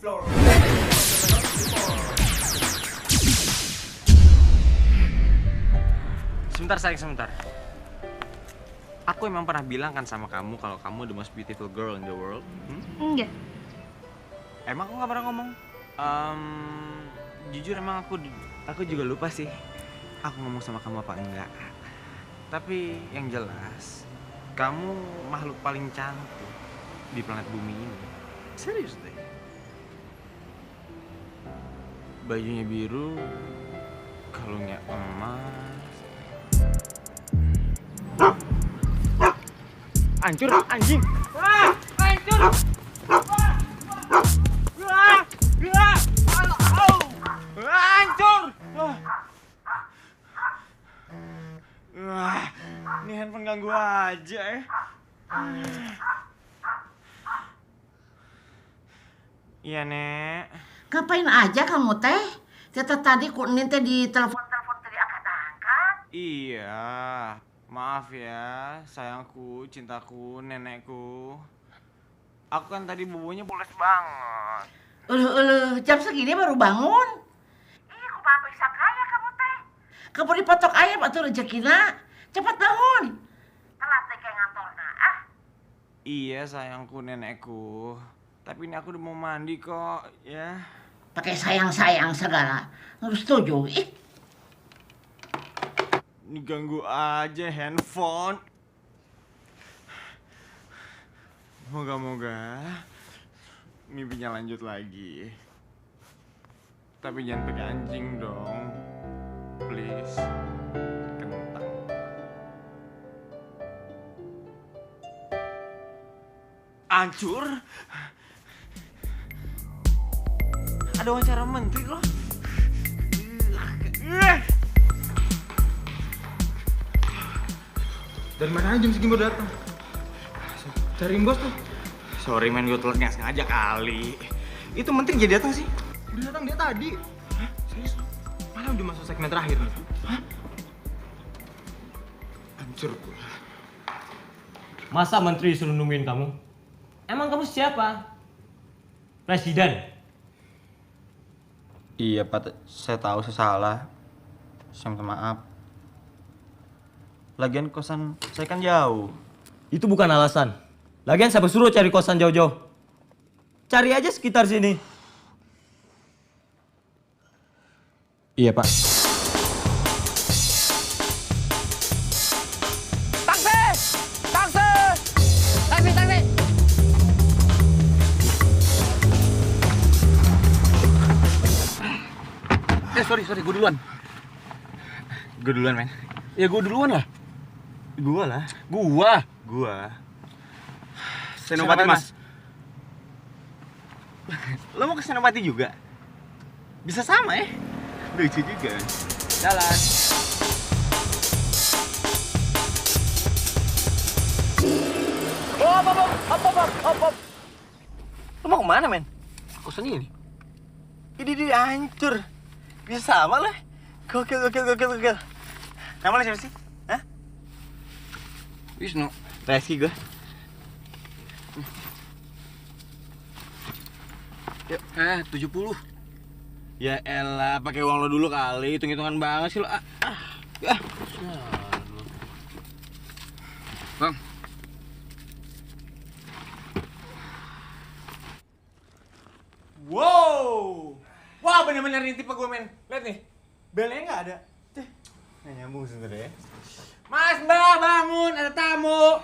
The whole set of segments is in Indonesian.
Sebentar sayang, sebentar. Aku emang pernah bilang kan sama kamu kalau kamu the most beautiful girl in the world. Enggak. Emang aku nggak pernah ngomong. Jujur emang aku juga lupa sih. Aku ngomong sama kamu apa enggak. Tapi yang jelas, kamu makhluk paling cantik di planet bumi ini. Serius deh. Bajunya biru, kalungnya emas. Hancur anjing. Hancur. Hancur. Ini handphone ganggu aja ya. Iya, Nek. Ngapain aja kamu teh? Tadi kunin teh di telepon tadi angkat-angkat. Iya, maaf ya, sayangku, cintaku, nenekku. Aku kan tadi bobonya poles banget. Jam segini baru bangun. Ih, kumaha bisa kaya kamu teh? Kamu dipotok ayam atuh rezekina. Cepat bangun. Telat teh kayak ngantorna, ah. Iya, sayangku, nenekku. Tapi ini aku udah mau mandi kok, ya. Pakai sayang-sayang segala. Harus setuju. Ih. Ini ganggu aja handphone. Moga-moga mimpinya lanjut lagi. Tapi jangan pakai anjing dong. Please. Kentang. Hancur? Ada wawancara menteri loh. Dari mana aja jam segini baru datang? Cariin bos tuh. Sorry men, gue telat nggak sengaja kali. Itu menteri jadi datang sih. Udah datang dia tadi. Hah? Serius? Mana udah masuk segmen terakhir nih? Hah? Hancur gue. Masa menteri suruh nungguin kamu? Emang kamu siapa? Presiden? Iya Pak, saya tahu saya salah. Saya minta maaf. Lagian kosan saya kan jauh. Itu bukan alasan. Lagian siapa suruh cari kosan jauh-jauh? Cari aja sekitar sini. Iya Pak. Taksi! Taksi! Taksi! Sorry, gue duluan. Gue duluan, men. Ya gue duluan lah. Gua lah. Gua. Senopati Mas. Lo mau ke Senopati juga? Bisa sama ya? Lucu juga. Jalan. Hop. Lo mau kemana, men? Kosannya ini. Ini hancur. Bisa sama lah. Gokil. Nama lo siapa sih? Hah? Wisnu. Reski gue. Yuk, 70. Ya elah, pakai uang lo dulu kali. Hitung-hitungan banget sih lo. Bang. Wow. Wah, bener-bener nih tipe gue, men. Lihat nih. Belnya nggak ada. Cih, nggak nyambung sebenernya. Mas, Mbak, bangun. Ada tamu.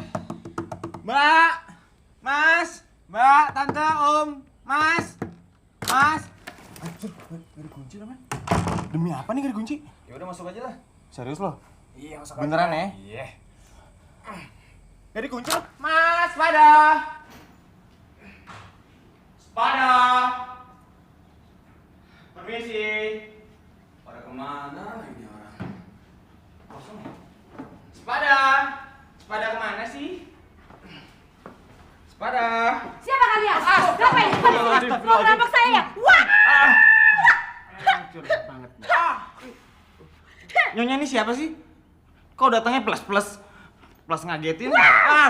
Mbak. Mas. Mbak, Tante, Om. Mas. Anjir, nggak dikunci lah, men. Demi apa nih nggak dikunci? Ya udah masuk aja lah. Serius lo? Iya, masuk Beneran ya? Iya. Nggak dikunci lo? Mas, pada. Permisi. Pada kemana ini orang? Kosong ya? Sepada kemana sih? Sepada. Siapa kalian? Ngapain? Mau ngerampok saya ya? Wah! Hancur banget. Nyonya ini siapa sih? Kok datangnya plus ngagetin?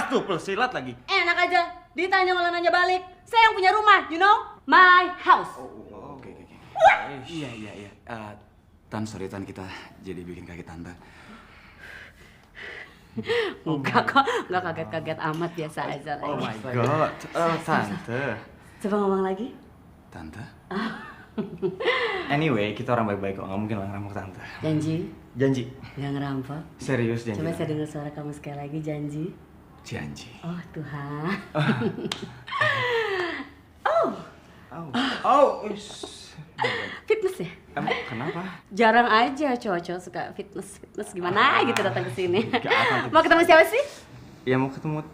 Tuh plus silat lagi. Enak aja. Ditanya malah nanya balik. Saya yang punya rumah, you know? my house. Oke. Iya. Tan, sorry Tan, kita jadi bikin kaget Tante. Enggak kok, enggak kaget-kaget amat, biasa aja. Oh my god, Tante. Coba ngomong lagi. Tante? Anyway, kita orang baik-baik kok, nggak mungkin lah ngerampok Tante. Janji? Janji. Nggak ngerampok? Serius janji. Coba saya dengar suara kamu sekali lagi, janji. Janji. Oh Tuhan. Fitness ya? Kenapa? Jarang aja cowok-cowok suka fitness gimana gitu datang ke sini. Mau ketemu siapa sih? Ya mau ketemu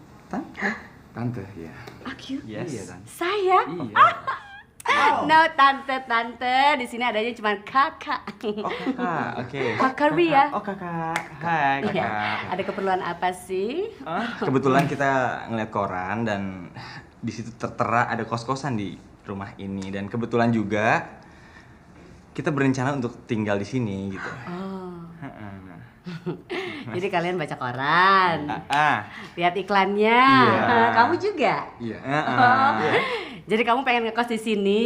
Tante, ya. Aku? Yes. Iya, Tan. Saya? Iya. No, tante. Di sini adanya cuma kakak. Oh kakak, oke. Kakak Ria. Oh kakak, hai Iya. kakak. Ada keperluan apa sih? Kebetulan kita ngeliat koran dan di situ tertera ada kos-kosan di rumah ini dan kebetulan juga kita berencana untuk tinggal di sini gitu. Oh. Jadi kalian baca koran, lihat iklannya. Iya. Kamu juga? Iya. Oh. Jadi kamu pengen ngekos di sini?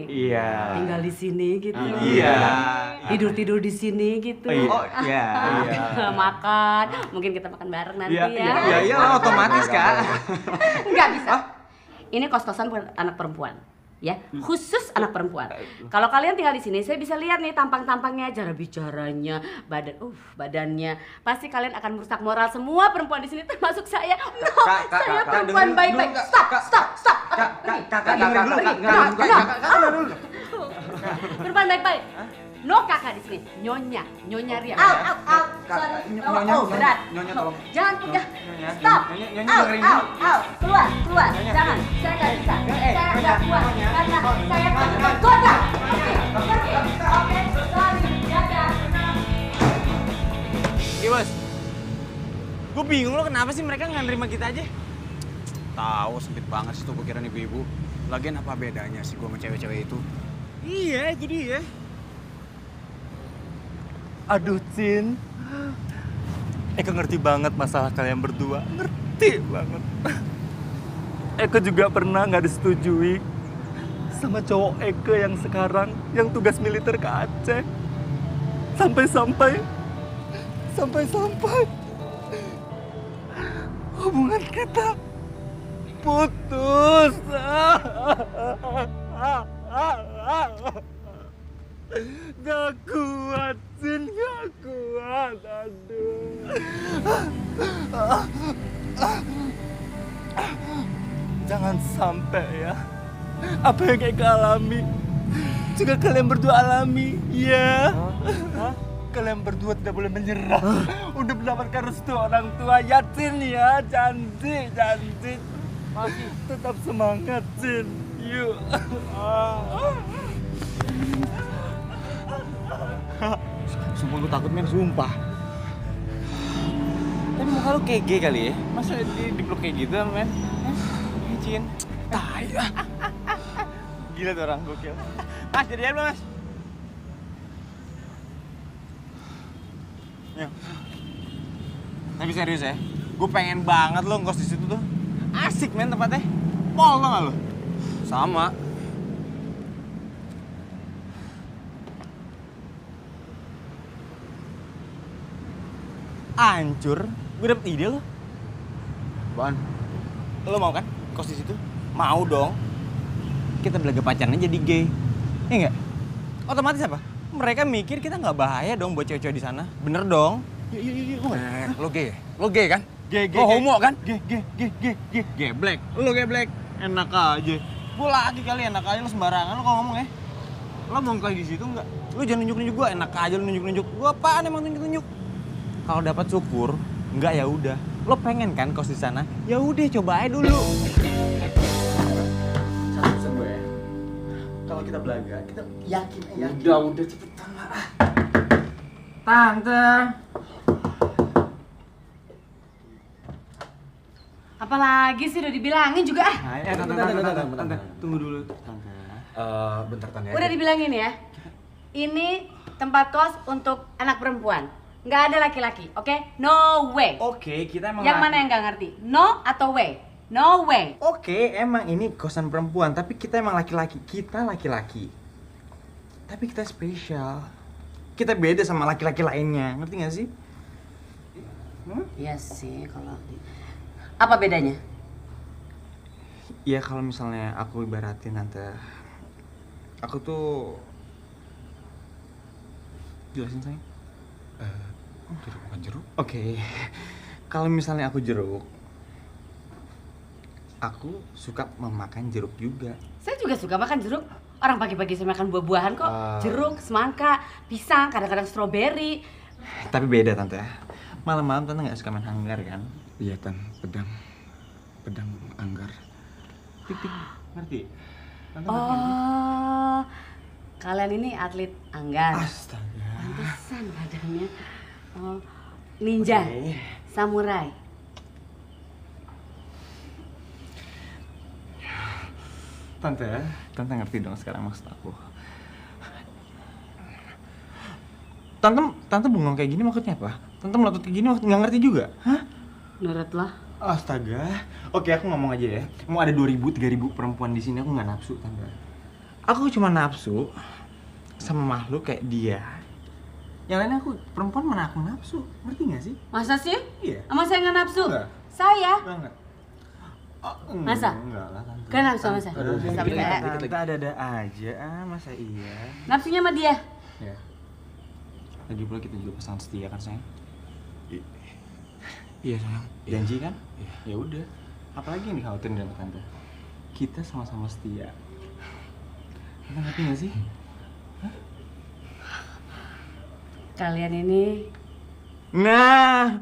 Iya. Tinggal di sini gitu? Iya. Tidur di sini gitu? Oh iya. Makan, mungkin kita makan bareng nanti ya? Iya, otomatis kak. Nggak bisa. Ini kos-kosan buat anak perempuan. Ya, khusus anak perempuan. Kalau kalian tinggal di sini, saya bisa lihat nih tampang-tampangnya, cara bicaranya, badannya. Pasti kalian akan merusak moral semua perempuan di sini, termasuk saya. No, saya perempuan baik-baik. Stop. Perempuan baik-baik. No kakak di sini, nyonya Ria. Sorry. Oh, berat. Nyonya tolong. Jangan ya. Stop. Keluar. Jangan. Saya nggak bisa. Saya nggak kuat karena saya tergoda. Pergi. Oke. Sorry. Dadah. Iya bos. Gue bingung lo kenapa sih mereka nggak nerima kita aja? Tahu sempit banget sih tuh pikiran ibu-ibu. Lagian apa bedanya sih gua sama cewek-cewek itu? Iya, itu dia. Aduh, Cin. Eko ngerti banget masalah kalian berdua. Ngerti banget. Eko juga pernah nggak disetujui sama cowok Eko yang sekarang yang tugas militer ke Aceh. Sampai-sampai hubungan kita putus. Gak kuat, Cin, gak kuat, aduh. Jangan sampai ya, apa yang Eka alami juga kalian berdua alami, ya. Kalian berdua tidak boleh menyerah untuk mendapatkan restu orang tua, ya Cin ya, janji. Masih tetap semangat, Cin. Yuk. Sumpah gue takut men, sumpah. Tapi muka lu kayak gay kali ya? Masa dipeluk kayak gitu men? Izin. Tai. Gila tuh orang gokil. Mas, jadian belum mas? Yuk. Tapi serius ya, gue pengen banget lo ngkos di situ tuh. Asik men tempatnya. Mall tau gak lo? Sama. Hancur. Gue dapet ide lo. Apaan? Lo mau kan kos di situ? Mau dong. Kita belaga pacaran jadi gay. Iya nggak? Otomatis apa? Mereka mikir kita nggak bahaya dong buat cewek-cewek di sana. Bener dong? Iya. Lo gay? Lo gay kan? Gay. Lo homo kan? Gay black. Lo gay black. Enak aja. Gue lagi kali enak aja lo sembarangan lo kalau ngomong ya. Lo mau kayak di situ nggak? Lo jangan nunjuk-nunjuk gue. Enak aja lo nunjuk-nunjuk. Gue apaan emang nunjuk-nunjuk? Kalau dapat syukur, enggak ya udah. Lo pengen kan kos di sana? Ya udah coba aja dulu. Satu pesan gue ya. Kalau kita belaga, kita yakin. Udah cepetan lah. Tante. Apalagi sih udah dibilangin juga ah. Tante, tunggu dulu. Tante. Bentar Tante ya. Udah dibilangin ya. Ini tempat kos untuk anak perempuan. Nggak ada laki-laki, oke? No way. Oke, kita emang Yang mana yang nggak ngerti? No atau way? No way. Oke, emang ini kosan perempuan, tapi kita emang laki-laki. Kita laki-laki. Tapi kita spesial. Kita beda sama laki-laki lainnya, ngerti gak sih? Iya sih, kalau apa bedanya? Ya kalau misalnya aku ibaratin tante, aku tuh jelasin sayang. Jeruk bukan jeruk. Oke, kalau misalnya aku jeruk, aku suka memakan jeruk juga. Saya juga suka makan jeruk. Orang pagi-pagi saya makan buah-buahan kok. Jeruk, semangka, pisang, kadang-kadang stroberi. Tapi beda tante. Malam-malam tante nggak suka main hanggar kan? Iya Tan, pedang anggar. Tik-tik, ngerti? Tante ngerti? Oh, kalian ini atlet anggar. Astaga. Pantesan badannya. Oh, ninja, samurai. Tante ngerti dong sekarang maksud aku. Tante bengong kayak gini maksudnya apa? Tante melotot kayak gini maksudnya nggak ngerti juga? Hah? Nurut lah. Astaga. Oke, aku ngomong aja ya. Mau ada 2.000, 3.000 perempuan di sini aku nggak nafsu, tante. Aku cuma nafsu sama makhluk kayak dia. Yang lainnya aku perempuan mana aku nafsu, ngerti nggak sih? Masa sih? Iya. Sama saya nggak nafsu? Enggak. Saya? Banget. Oh, Masa? Enggak lah, tante. Kan nafsu sama saya? Aduh, Sampai tante ada-ada aja, masa iya? nafsunya sama dia? Ya. Lagi pula kita juga pasangan setia kan sayang? Iya sayang. Janji kan? Iya. Ya udah. Apalagi yang dikhawatirin sama tante? Kita sama-sama setia. Tante ngerti nggak sih? Kalian ini Nah,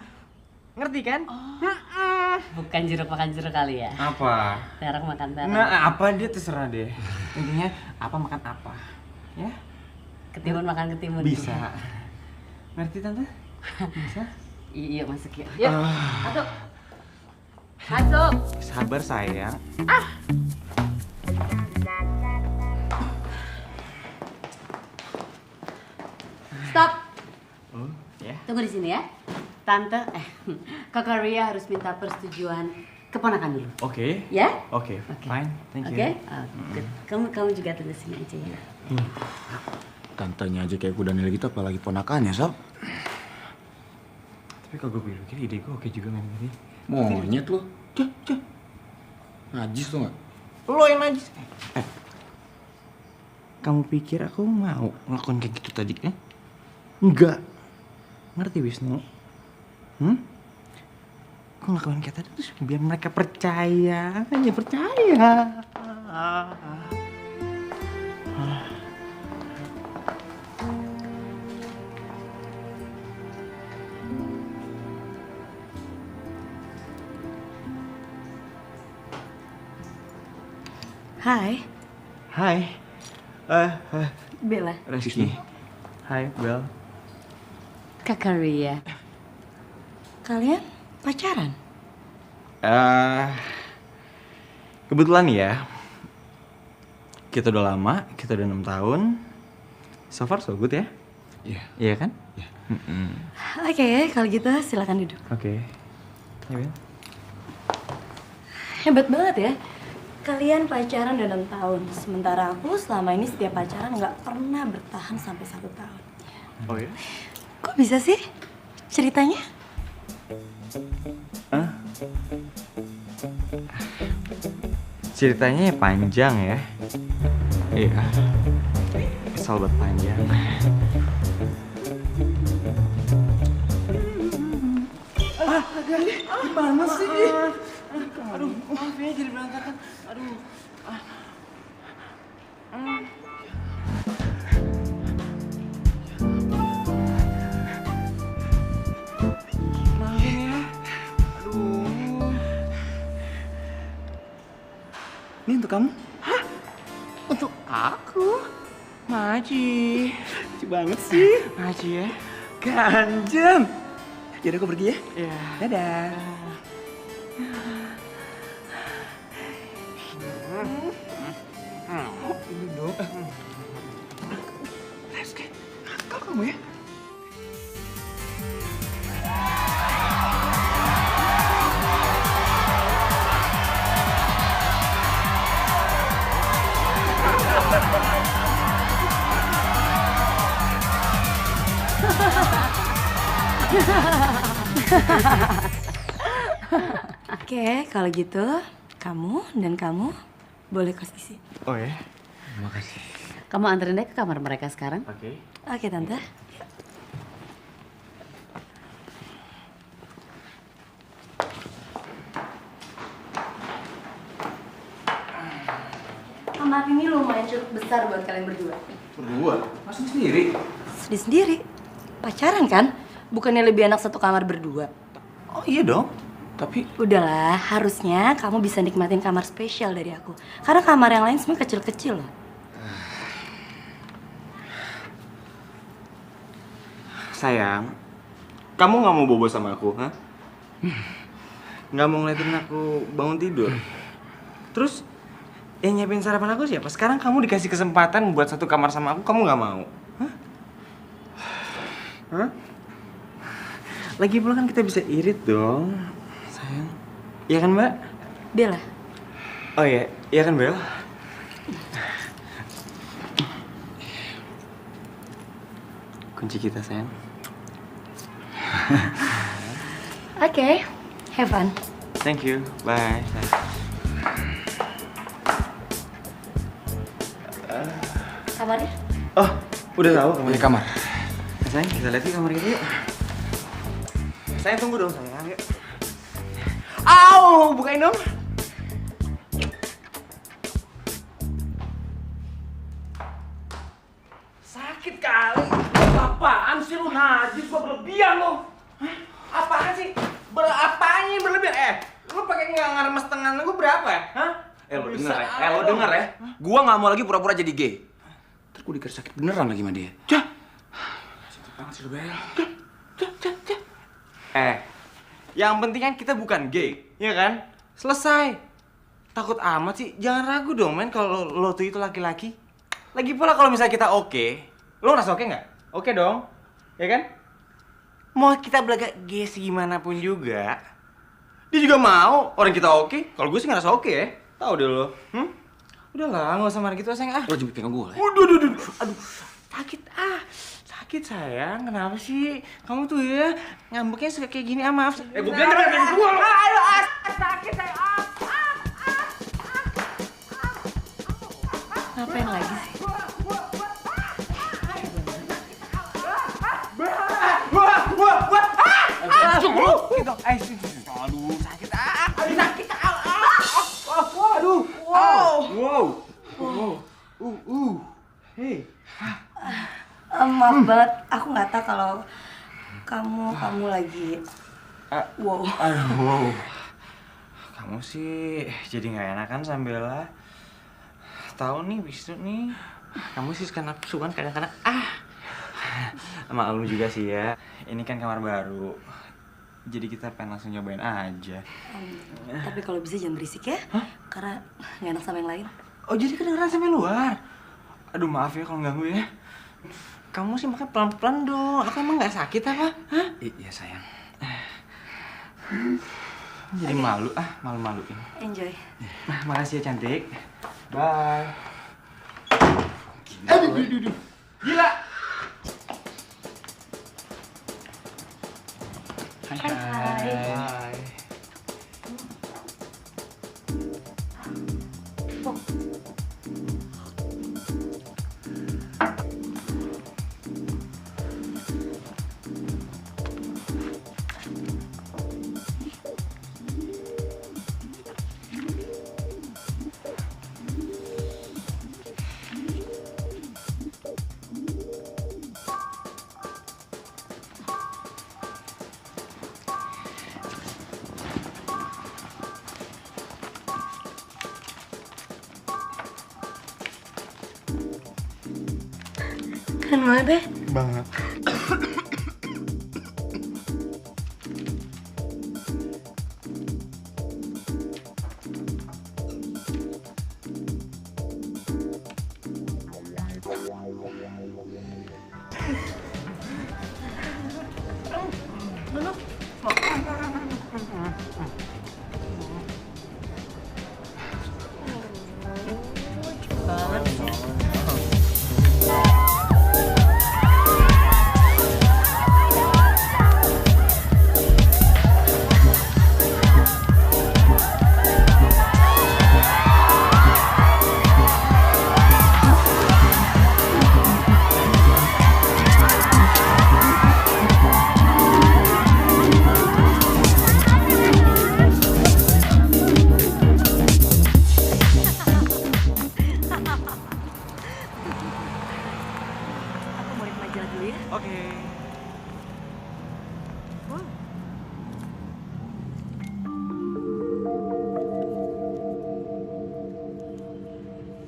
ngerti kan? bukan jeruk makan jeruk kali ya? Apa? Terong makan terong. Nah, apa dia terserah deh. Intinya apa makan apa, ya? Ketimun makan ketimun. Bisa. Ngerti tante? Bisa? Iya masuk ya. Yuk, masuk. Masuk. Sabar sayang. Stop. Oh, ya. Tunggu di sini ya. Tante, Kakak Ria harus minta persetujuan keponakan dulu. Oke. Ya? Oke, fine. Thank you. Oke. Good. Kamu juga tunggu sini aja ya. Tantenya aja kayak kuda nilai gitu, apalagi ponakannya, Sob. Tapi kalau gue pikir ide gue oke juga memang ini. Monyet lo. Najis tuh nggak? Lo yang najis. Kamu pikir aku mau ngelakuin kayak gitu tadi? Enggak. Ngerti Wisnu? Aku ngelakuin kayak tadi terus biar mereka percaya. Hanya percaya. Hai, Hai. Bella. Reski. Hai, Bel. Kakak Ria. Kalian pacaran? Kebetulan ya. Kita udah lama, kita udah 6 tahun. So far so good ya? Iya. Iya kan? Iya. Oke, kalau gitu silakan duduk. Oke. Ya, Bel. Hebat banget ya. Kalian pacaran udah 6 tahun, sementara aku selama ini setiap pacaran nggak pernah bertahan sampai 1 tahun. Oh ya? Kok bisa sih ceritanya? Ceritanya panjang ya. Iya. Sahabat panjang. Gimana sih? Aduh, maaf ya jadi berantakan. Aduh. Maafin ya. Aduh. Ini untuk kamu? Hah? Untuk aku? Maji. Lucu banget sih. Maji ya. Ganjen. Yaudah aku pergi ya. Iya. Dadah. Ini dong. Reski, nakal kamu ya. Oke, kalau gitu kamu dan kamu boleh kos di sini. Oh ya? Terima kasih. Kamu anterin deh ke kamar mereka sekarang. Oke. Oke, Tante. Kamar ini lumayan cukup besar buat kalian berdua. Berdua? Masih sendiri? Sendiri-sendiri. Pacaran kan? Bukannya lebih enak satu kamar berdua? Oh iya dong. Tapi Udahlah, harusnya kamu bisa nikmatin kamar spesial dari aku. Karena kamar yang lain semua kecil-kecil loh. sayang, kamu nggak mau bobo sama aku, hah? Nggak mau ngeliatin aku bangun tidur. Terus yang nyiapin sarapan aku siapa? Sekarang kamu dikasih kesempatan buat satu kamar sama aku, kamu nggak mau? Hah? Hah? Lagi pula kan kita bisa irit dong, sayang. Iya kan, Mbak? Bella. Oh iya, iya kan, Bel? Kunci kita, sayang. Oke, have fun. Thank you, bye. Kamarnya? Oh, udah tahu kamarnya. Ini kamar. Sayang, kita lihat yuk kamar kita yuk. Sayang, tunggu dong, sayang. Yuk. Au, bukain dong. Sakit kali. Apaan sih lu, najis, gua berlebihan lu. Hah? Apaan sih? Apaan yang berlebihan? Lu pakai nggak ngaremes tangan lu berapa ya? Hah? Lo denger ya? Lo denger ya? Gua nggak mau lagi pura-pura jadi gay. Terus gua dikira sakit beneran lagi sama dia. Cah. Sakit banget sih lo, Bel. Yang penting kan kita bukan gay, ya kan? Selesai. Takut amat sih, jangan ragu dong men kalau lo tuh itu laki-laki. Lagi pula kalau misalnya kita oke, lo ngerasa oke nggak? Oke dong, ya kan? Mau kita belaga gay gimana pun juga, dia juga mau orang kita oke. Kalau gue sih ngerasa oke ya, tahu deh lo. Udahlah, nggak usah marah gitu sayang ah. Lo jemput pegang gue. Aduh, sakit ah. Sakit sayang, kenapa sih? Kamu tuh ya ngambeknya suka kayak gini, maaf. Gue bilang jangan pegang gue. Aduh, sakit sayang. Ngapain lagi sih? Aduh, sakit ah. Sakit ah. Aduh. Wow. Hey. Maaf banget, aku nggak tahu kalau kamu lagi wow. Aduh, wow. Kamu sih jadi nggak enakan Sambela. Tahu nih, Wisnu nih. Kamu sih suka nafsu kan kadang-kadang. Maklum juga sih ya. Ini kan kamar baru. Jadi kita pengen langsung nyobain aja. Tapi kalau bisa jangan berisik ya, karena nggak enak sama yang lain. Oh, jadi kedengeran sampai luar. Aduh, maaf ya kalau ganggu ya. Kamu sih makan pelan-pelan dong. Aku emang nggak sakit apa? Hah? Iya sayang. Jadi malu malu-maluin. Enjoy. Makasih ya cantik. Bye. Aduh. Gila. Hai. Keren banget deh. Banget.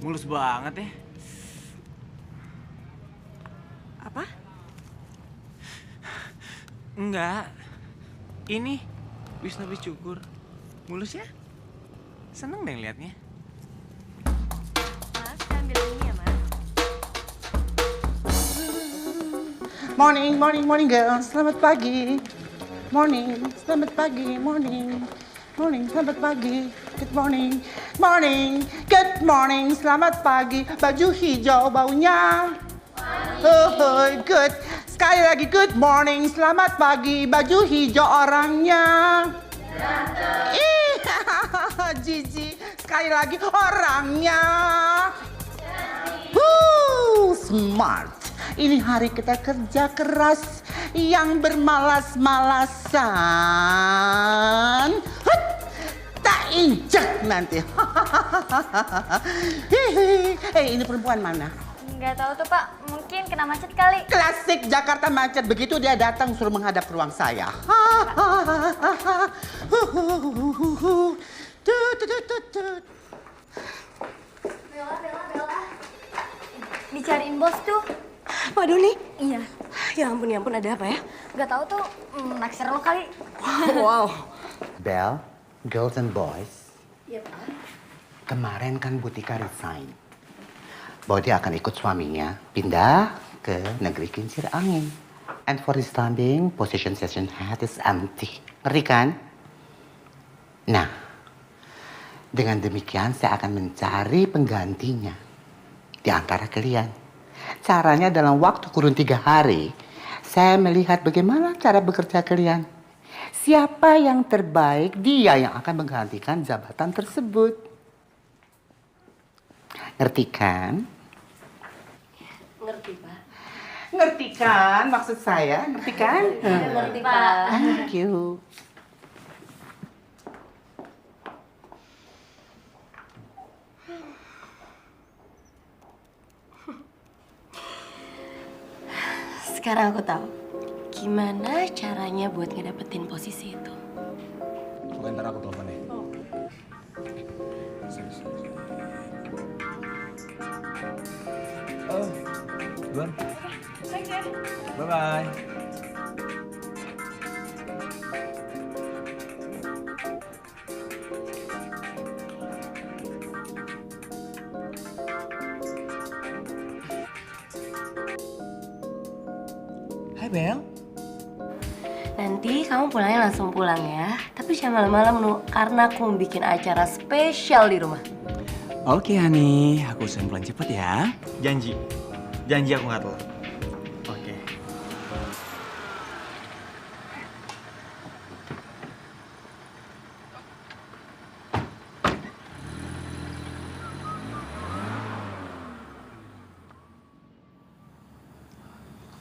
Mulus banget ya. Apa? Enggak. Ini Wisnu habis cukur. Mulus ya? Seneng deh liatnya. Mas, ambil ini ya, Mas. Morning, morning, morning girls. Selamat pagi. Morning, selamat pagi, morning. Morning, selamat pagi. Good morning. Morning, good morning. Selamat pagi. Baju hijau baunya. Oh, good. Sekali lagi good morning. Selamat pagi. Baju hijau orangnya. Ih, Gigi. Sekali lagi orangnya. Smart. Ini hari kita kerja keras yang bermalas-malasan. Tak injek nanti. Ini perempuan mana? Nggak tahu tuh, Pak. Mungkin kena macet kali. Klasik Jakarta macet. Begitu dia datang suruh menghadap ke ruang saya. Bella. Dicariin bos tuh. Pak Doni? Iya. Ya ampun, ada apa ya? Nggak tahu tuh, naksir lo kali. Wow. Bel, girls and boys. Iya, Pak. Kemarin kan Butika resign. Bahwa dia akan ikut suaminya pindah ke negeri kincir angin. And for this time being, position session head is empty. Ngerti kan? Nah, dengan demikian saya akan mencari penggantinya di antara kalian. Caranya dalam waktu kurun 3 hari, saya melihat bagaimana cara bekerja kalian. Siapa yang terbaik, dia yang akan menggantikan jabatan tersebut. Ngerti kan? Ngerti, Pak. Ngerti kan maksud saya? Ngerti kan? Ngerti, Pak. Thank you. Sekarang aku tahu gimana caranya buat ngedapetin posisi itu. Oke, ntar aku telepon deh. Oh, duluan. Bye-bye. Hai, Bel. Nanti kamu pulangnya langsung pulang ya. Tapi jangan malam-malam, Nu, karena aku mau bikin acara spesial di rumah. Oke, Hani. Aku usahain pulang cepet ya. Janji. Janji aku nggak telat. Oke.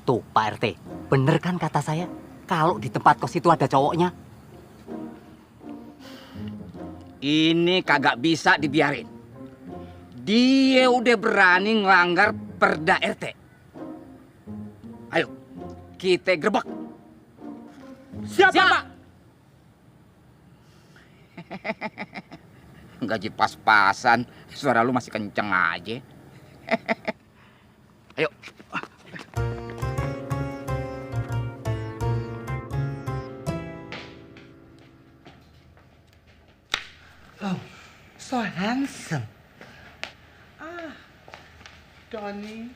Tuh, Pak RT, bener kan kata saya? Kalau di tempat kos itu ada cowoknya? Ini kagak bisa dibiarin. Dia udah berani ngelanggar perda RT. Ayo, kita gerbek. Siapa? Gaji pas-pasan, suara lu masih kenceng aja. Ayo. Oh, so handsome. Donny.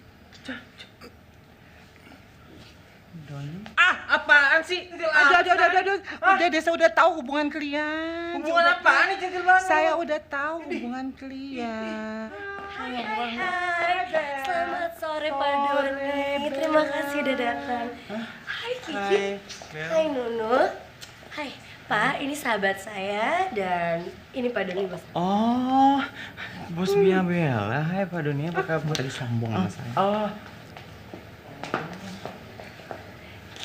Donny. Apaan sih? Aduh. Udah deh, saya udah tahu hubungan kalian. Hubungan apaan nih, centil banget? Saya udah tahu hubungan kalian. Hai. Selamat sore, Pak Doni. Terima kasih udah datang. Hai, Kiki. Hai, Nunu. Hai, Pak. Ini sahabat saya dan ini Pak Doni, bos. Oh, bos Mia Bella. Hai Pak Doni, apa kabar? Tadi sambung sama saya. Oh.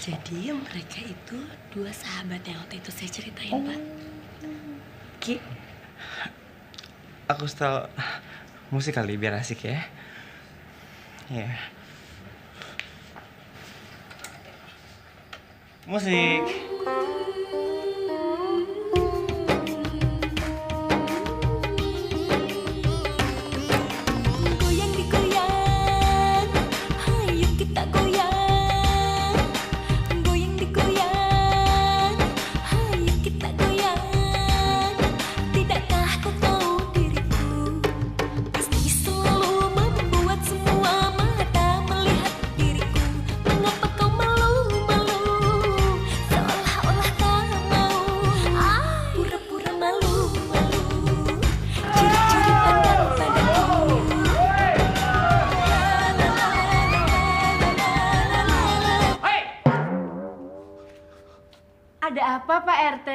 Jadi mereka itu 2 sahabat yang waktu itu saya ceritain, Pak. Ki. Aku setel musik kali biar asik ya. Iya. Musik. Goyang digoyang, ayo kita goyang. Goyang digoyang, ayo kita goyang. Tidakkah kau tahu diriku pasti selalu membuat semua mata melihat diriku. Mengapa kau malu-malu, seolah-olah tak mau, pura-pura malu-malu, curi-curi pandang padaku. Ada apa Pak RT?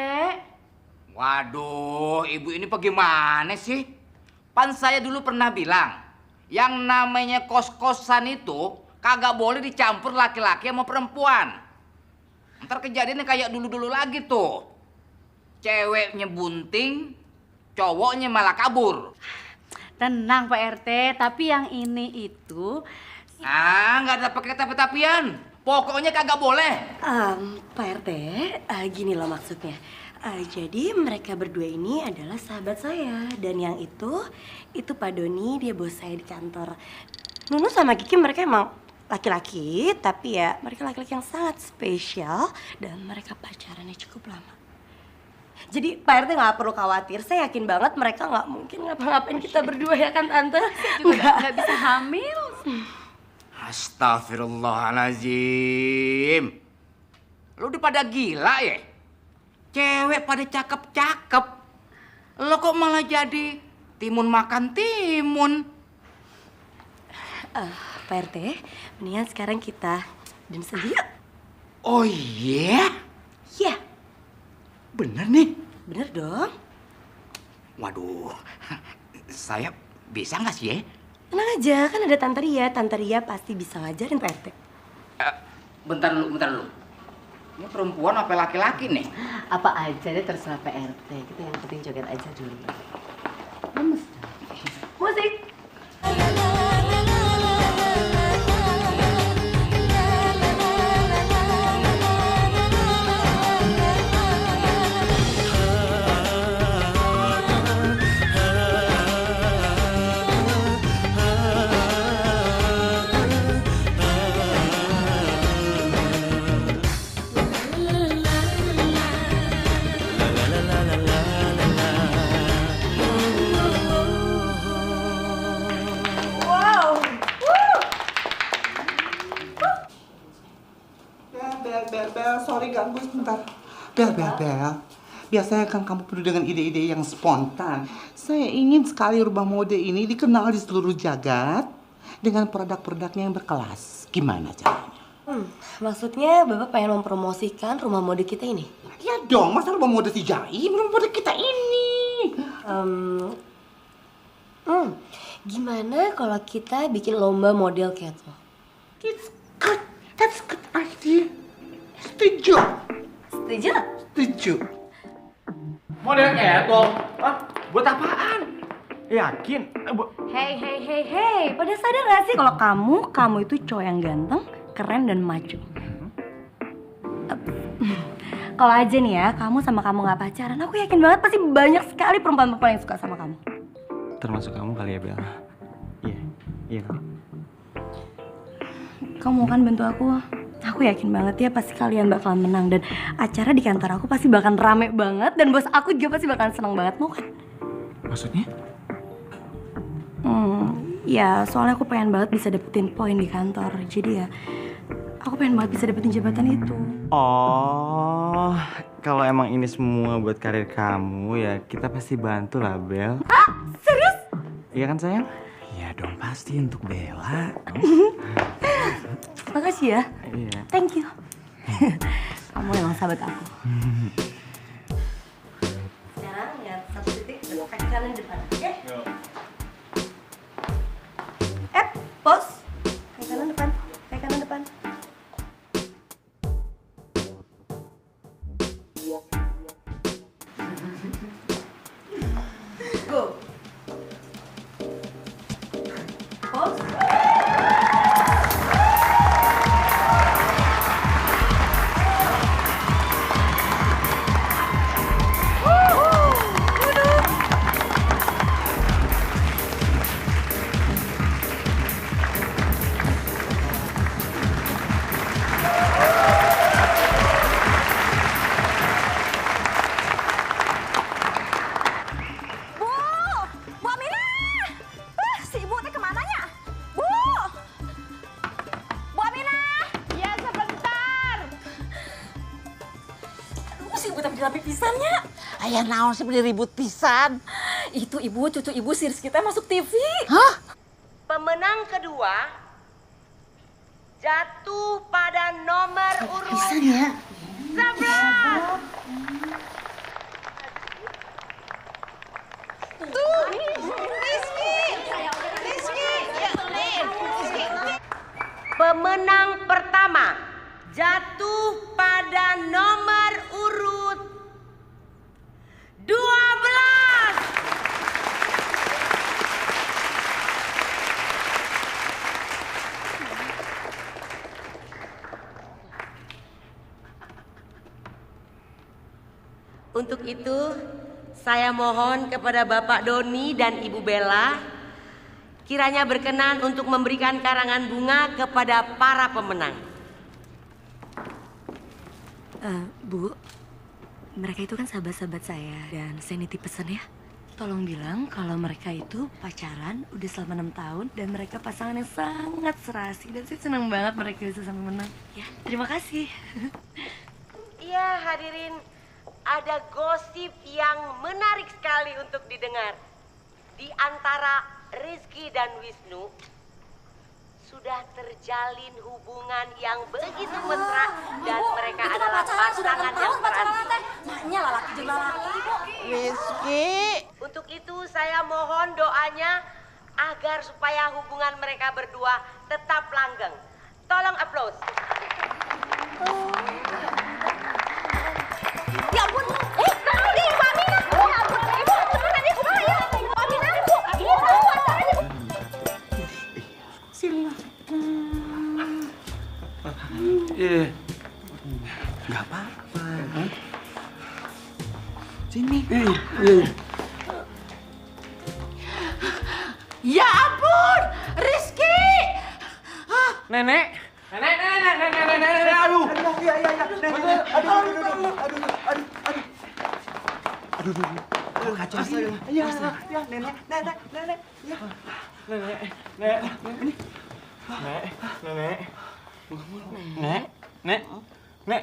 Waduh, ibu ini bagaimana sih? Pan saya dulu pernah bilang, yang namanya kos-kosan itu kagak boleh dicampur laki-laki sama perempuan. Ntar kejadiannya kayak dulu-dulu lagi tuh. Ceweknya bunting, cowoknya malah kabur. Tenang Pak RT, tapi yang ini itu... Nggak ada pakai tapi-tapian. Pokoknya kagak boleh. Pak RT, gini loh maksudnya. Jadi mereka berdua ini adalah sahabat saya. Dan yang itu Pak Doni, dia bos saya di kantor. Nunu sama Kiki mereka emang laki-laki, tapi ya mereka laki-laki yang sangat spesial. Dan mereka pacarannya cukup lama. Jadi Pak RT nggak perlu khawatir, saya yakin banget mereka nggak mungkin ngapa-ngapain kita berdua ya kan Tante? Saya juga nggak bisa hamil. Astagfirullahaladzim. Lu udah pada gila ya? Cewek pada cakep-cakep. Lo kok malah jadi timun makan timun? Pak RT, mendingan sekarang kita dansa yuk. Oh iya? Iya. Bener nih? Bener dong. Waduh, saya bisa nggak sih ya? Tenang aja, kan ada Tante Ria. Tante Ria pasti bisa ngajarin Pak RT. Bentar dulu. Ini perempuan apa laki-laki nih? Apa aja deh terserah Pak RT. Kita yang penting joget aja dulu. Lemes. Musik. Bel, sorry ganggu sebentar. Bel. Biasanya kan kamu penuh dengan ide-ide yang spontan. Saya ingin sekali rumah mode ini dikenal di seluruh jagat dengan produk-produknya yang berkelas. Gimana caranya? Maksudnya Bapak pengen mempromosikan rumah mode kita ini? Ya dong, masa rumah mode si Jaim, rumah mode kita ini. Gimana kalau kita bikin lomba model catwalk? That's good idea. Setuju. Model catwalk? Hah? Buat apaan? Yakin? Hey, pada sadar gak sih kalau kamu itu cowok yang ganteng, keren dan maco? Kalau aja nih ya, kamu nggak pacaran, aku yakin banget pasti banyak sekali perempuan-perempuan yang suka sama kamu. Termasuk kamu kali ya, Bel? Iya kali. Kamu kan bantu aku? Aku yakin banget ya pasti kalian bakalan menang. Dan acara di kantor aku pasti bakalan rame banget. Dan bos aku juga pasti bakalan seneng banget, mau kan? Maksudnya? Ya soalnya aku pengen banget bisa dapetin poin di kantor. Jadi ya aku pengen banget bisa dapetin jabatan itu. Oh, kalau emang ini semua buat karir kamu ya kita pasti bantu lah, Bel. Serius? Iya kan sayang? Ya dong, pasti untuk Bella. Makasih ya. Iya. Thank you. Kamu emang sahabat aku. Sekarang lihat satu titik kaki kanan depan, oke? Pos. Kaki kanan depan. Go. Pos. rapi pisannya. Ayah naon sih beli ribut pisan. Itu ibu, cucu ibu si Rizky teh masuk TV. Hah? Pemenang kedua jatuh pada nomor urut Pisan ya. 11. Pemenang pertama jatuh pada nomor urut 12. Untuk itu, saya mohon kepada Bapak Doni dan Ibu Bella kiranya berkenan untuk memberikan karangan bunga kepada para pemenang. Bu, mereka itu kan sahabat-sahabat saya dan saya nitip pesan ya. Tolong bilang kalau mereka itu pacaran udah selama 6 tahun dan mereka pasangan yang sangat serasi dan saya senang banget mereka bisa sampai menang. Ya, terima kasih. Iya hadirin, ada gosip yang menarik sekali untuk didengar. Di antara Rizky dan Wisnu sudah terjalin hubungan yang begitu mesra dan mereka adalah pasangan yang serasi. Maknya lalaki jeung lalaki, Bu. Rizky. Untuk itu saya mohon doanya agar supaya hubungan mereka berdua tetap langgeng. Tolong aplaus. Ya ampun, tahu di Ibu Aminah. Ya ampun, Ibu, cepetan Ibu ya. Ibu Aminah, Ibu. Ibu, acaranya. Sini. Nggak apa-apa. Sini. Ya ampun, Rizky. Nenek, aduh. Aduh, kacau sih. Ya, nenek. Ya. Nek,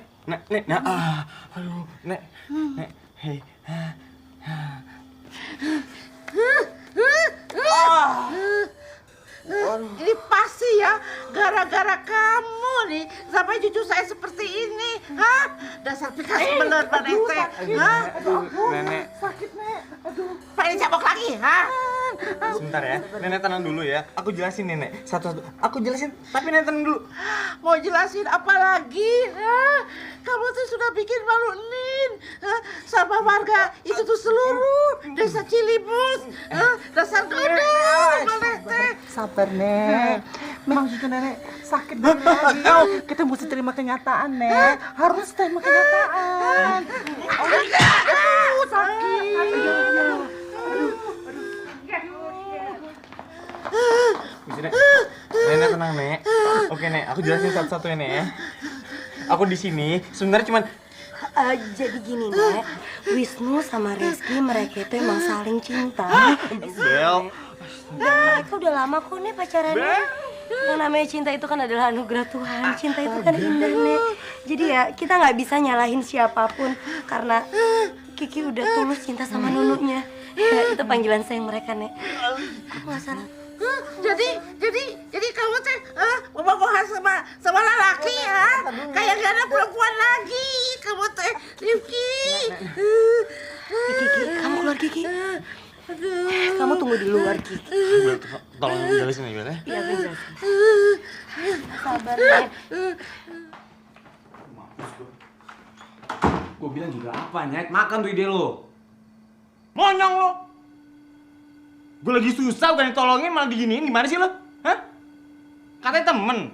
aduh, nek, hei, Ini pasti ya gara-gara kamu nih sampai cucu saya seperti ini. Hah? Dasar pikas bener Pak Nete. Hah? Nenek. Sakit, Nek. Aduh. Pengen cabok lagi, hah? Sebentar ya, nenek tenang dulu ya. Aku jelasin nenek, satu-satu. Aku jelasin, tapi nenek tenang dulu. Mau jelasin apa lagi? Hah? Kamu tuh sudah bikin malu Nin. Hah? Sama warga itu tuh seluruh desa Cilibus. Hah? Dasar gedung, Pak Nete. Sabar, Nek. Maksudnya Nenek sakit lagi. Kita mesti terima kenyataan, Nek. Harus terima kenyataan. Aduh, sakit. Nek. Nenek tenang, Nek. Oke, Nek, aku jelasin satu-satu ya, Nek ya. Aku di sini sebenarnya cuman Jadi gini, Nek. Wisnu sama Rizky mereka itu emang saling cinta. Bel. Mereka udah lama kok nih pacarannya. Yang namanya cinta itu kan adalah anugerah Tuhan. Cinta itu kan indah, Nek. Jadi ya kita nggak bisa nyalahin siapapun karena Kiki udah tulus cinta sama nununya. Ya, itu panggilan sayang mereka, Nek. Aku nggak salah. Jadi kamu teh bohong sama lelaki ya? Kayak gak ada perempuan lagi. Kamu teh Rifki. Kiki, kamu keluar Kiki. Kamu tunggu di luar Kiki. Bel, tolong jelasin ya, Bel ya. Iya, aku jelasin. Sabar, Nek. Gue bilang juga apa, Nyet? Makan tuh ide lo. Monyong lo. Gue lagi susah bukan ditolongin malah diginiin. Gimana sih lo? Hah? Katanya temen.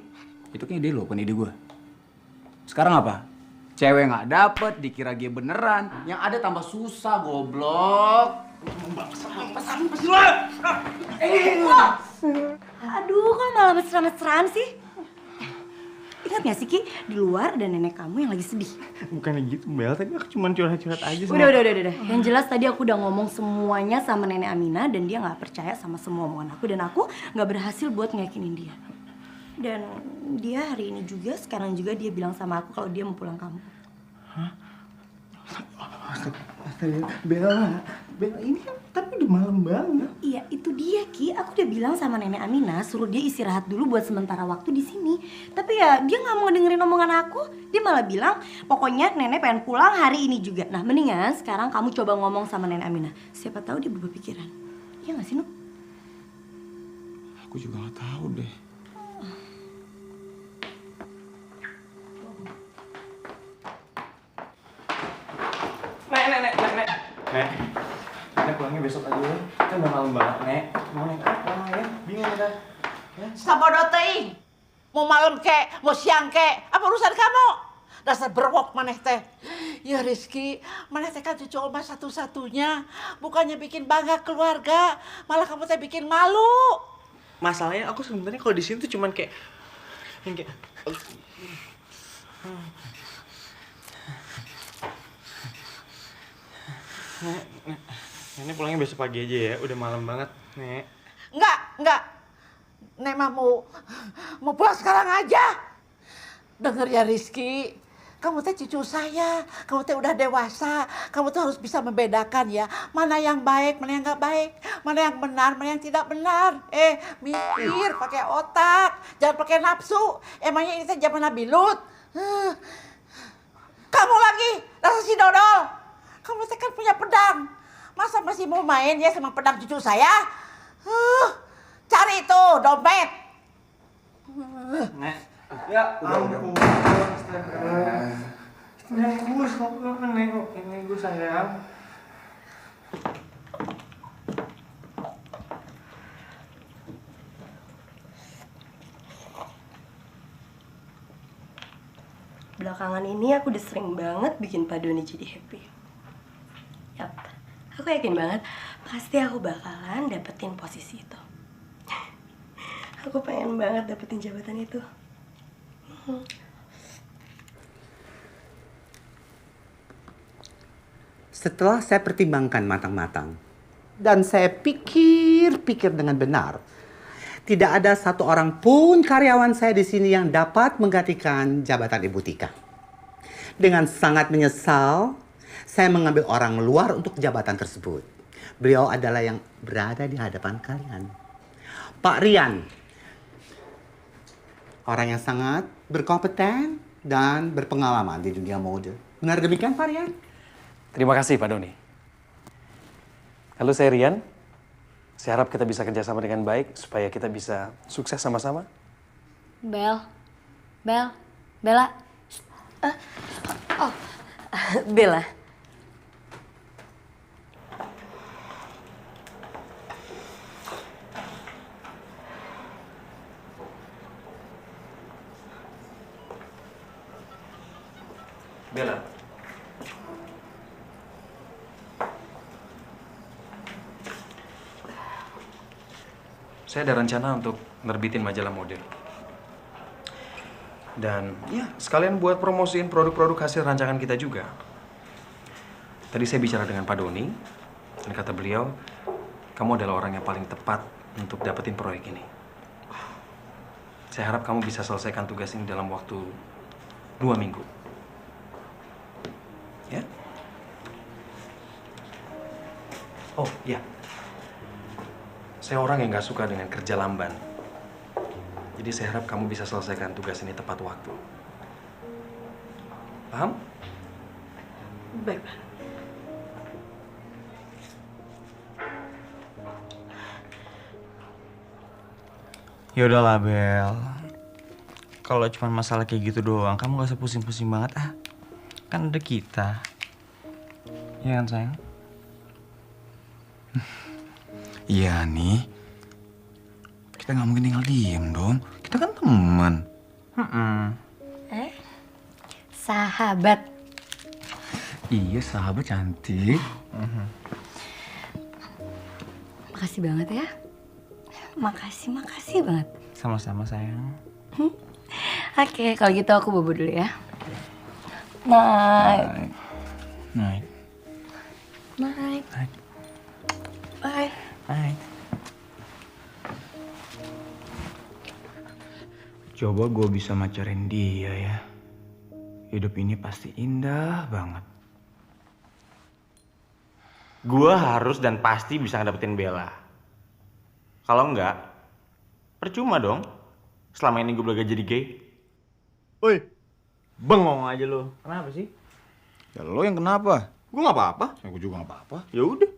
Itu kan ide lo, bukan ide gue. Sekarang apa? Cewek nggak dapet, dikira dia beneran. Yang ada tambah susah, goblok. Aduh, kok malah mesra-mesraan sih? Ingat gak sih, Ki? Di luar ada nenek kamu yang lagi sedih. Bukannya gitu, Bel. Tadi aku cuma curhat-curhat aja sama... Udah. Yang jelas tadi aku udah ngomong semuanya sama nenek Aminah dan dia gak percaya sama semua omongan aku. Dan aku gak berhasil buat ngeyakinin dia. Dan dia hari ini juga, sekarang juga dia bilang sama aku kalau dia mau pulang kampung. Hah? Bella ini kan tapi udah malam banget. Iya, itu dia Ki. Aku udah bilang sama Nenek Amina suruh dia istirahat dulu buat sementara waktu di sini. Tapi ya dia nggak mau dengerin omongan aku. Dia malah bilang pokoknya Nenek pengen pulang hari ini juga. Nah, mendingan sekarang kamu coba ngomong sama Nenek Amina. Siapa tahu dia berubah pikiran. Iya nggak sih, Nuk? Aku juga nggak tahu deh. Nek pulangnya besok aja ya. Kan udah malam banget, Nek. Mau naik apa ya? Bingung kita. Ya. Sabodo teuing. Mau malam kek, mau siang kek, apa urusan kamu? Dasar berwok maneh teh. Ya Rizky, maneh teh kan cucu oma satu-satunya. Bukannya bikin bangga keluarga, malah kamu teh bikin malu. Masalahnya aku sebenarnya kalau di sini tuh cuman kayak yang kayak Nek pulangnya besok pagi aja ya, udah malam banget, Nek. Enggak. Nek mah mau pulang sekarang aja. Dengar ya Rizky, kamu teh cucu saya, kamu teh udah dewasa, kamu tuh harus bisa membedakan ya, mana yang baik, mana yang nggak baik, mana yang benar, mana yang tidak benar. Mikir pakai otak, jangan pakai nafsu. Emangnya ini teh zaman Nabi Lut. Kamu lagi, rasa si dodol. Kamu teh kan punya pedang. Masa masih mau main ya sama pedang cucu saya? Cari itu dompet. Nek. Ya, ampun. Nenggus, kamu nengok. Nenggus sayang. Belakangan ini aku udah sering banget bikin Pak Doni jadi happy. Yap, aku yakin banget pasti aku bakalan dapetin posisi itu. Aku pengen banget dapetin jabatan itu. Setelah saya pertimbangkan matang-matang dan saya pikir-pikir dengan benar, tidak ada satu orang pun karyawan saya di sini yang dapat menggantikan jabatan Ibu Tika. Dengan sangat menyesal, saya mengambil orang luar untuk jabatan tersebut. Beliau adalah yang berada di hadapan kalian. Pak Rian. Orang yang sangat berkompeten dan berpengalaman di dunia mode. Benar demikian, Pak Rian? Terima kasih, Pak Doni. Halo, saya Rian. Saya harap kita bisa kerjasama dengan baik supaya kita bisa sukses sama-sama. Bella. Bella. Bella. Saya ada rencana untuk nerbitin majalah model. Dan ya, sekalian buat promosiin produk-produk hasil rancangan kita juga. Tadi saya bicara dengan Pak Doni, dan kata beliau, kamu adalah orang yang paling tepat untuk dapetin proyek ini. Saya harap kamu bisa selesaikan tugas ini dalam waktu 2 minggu. Ya? Oh, ya. Saya orang yang nggak suka dengan kerja lamban. Jadi saya harap kamu bisa selesaikan tugas ini tepat waktu. Paham? Baik, Pak. Yaudahlah, Bel. Kalau cuma masalah kayak gitu doang, kamu gak usah pusing-pusing banget ah. Kan ada kita. Iya kan, sayang? Iya nih, kita nggak mungkin tinggal diem dong. Kita kan teman. Sahabat. Iya, sahabat cantik. Makasih banget ya. Makasih banget. Sama-sama sayang. Oke, kalau gitu aku bobo dulu ya. Night. Night. Night. Night. Bye. Hai. Coba gue bisa macarin dia ya. Hidup ini pasti indah banget. gue harus dan pasti bisa ngedapetin Bella. Kalau enggak, percuma dong. Selama ini gue belajar jadi gay. Woi, bengong aja lo. Kenapa sih? Ya lo yang kenapa? Gue nggak apa-apa. Ya gue juga nggak apa-apa. Ya udah.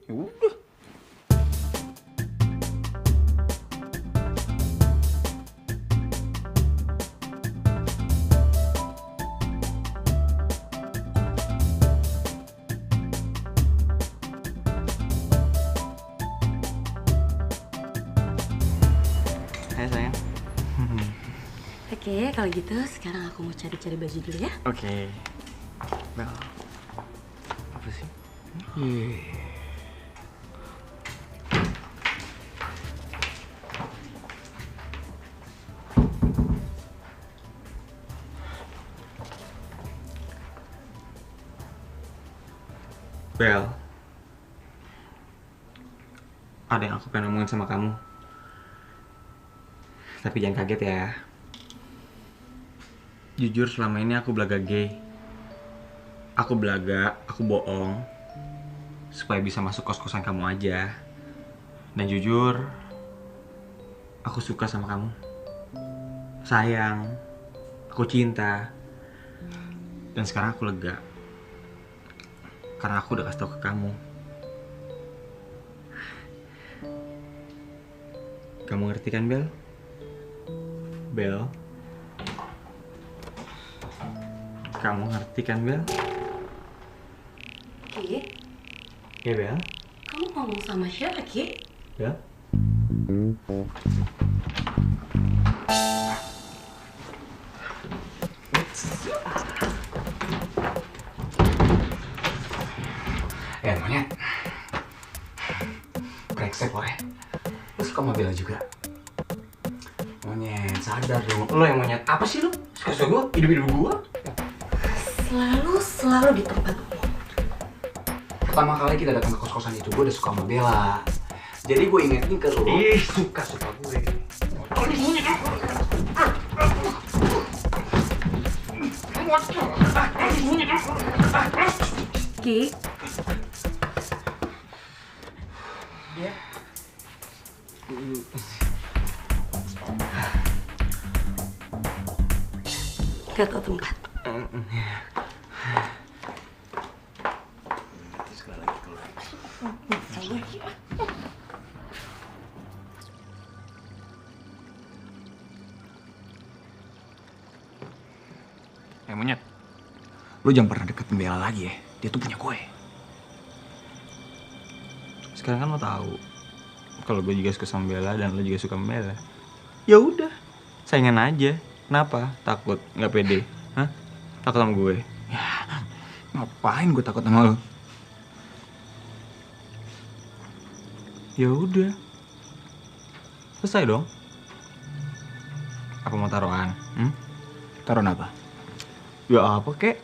Hai sayang. Oke, kalau gitu sekarang aku mau cari-cari baju dulu ya. Oke. Bel, apa sih? Bel, ada yang aku pengen ngomongin sama kamu. Tapi jangan kaget ya. Jujur selama ini aku belaga gay. Aku belaga, aku bohong supaya bisa masuk kos-kosan kamu aja. Dan jujur, aku suka sama kamu. Sayang, aku cinta. Dan sekarang aku lega. Karena aku udah kasih tau ke kamu. Kamu ngerti kan, Bel? Bel? Kamu ngerti kan, Bel? Ki, Ya, Bel? kamu ngomong sama siapa, Ki? Bel? Monyet. Brengsek lo ya. Lu suka sama Bella juga? Monyet, sadar dong. Lo yang monyet. Apa sih lu? Suka-suka gue? Hidup-hidup gue? Selalu di tempat umum. Pertama kali kita datang ke kos-kosan itu, gue udah suka sama Bella. Jadi gue ingetin ke lo. Suka-suka gue. Ki, gak tau tempat. Monyet, lu jangan pernah deketin Bella lagi ya. Dia tuh punya gue. Sekarang kan lo tahu kalau gue juga suka sama Bella dan lo juga suka sama Bella. Ya udah, saingan aja. Kenapa? Takut? Nggak pede? Hah? Takut sama gue? Ya, ngapain gue takut sama lo? Ya udah, selesai dong. Apa mau taruhan? Taruhan apa? Ya apa kek?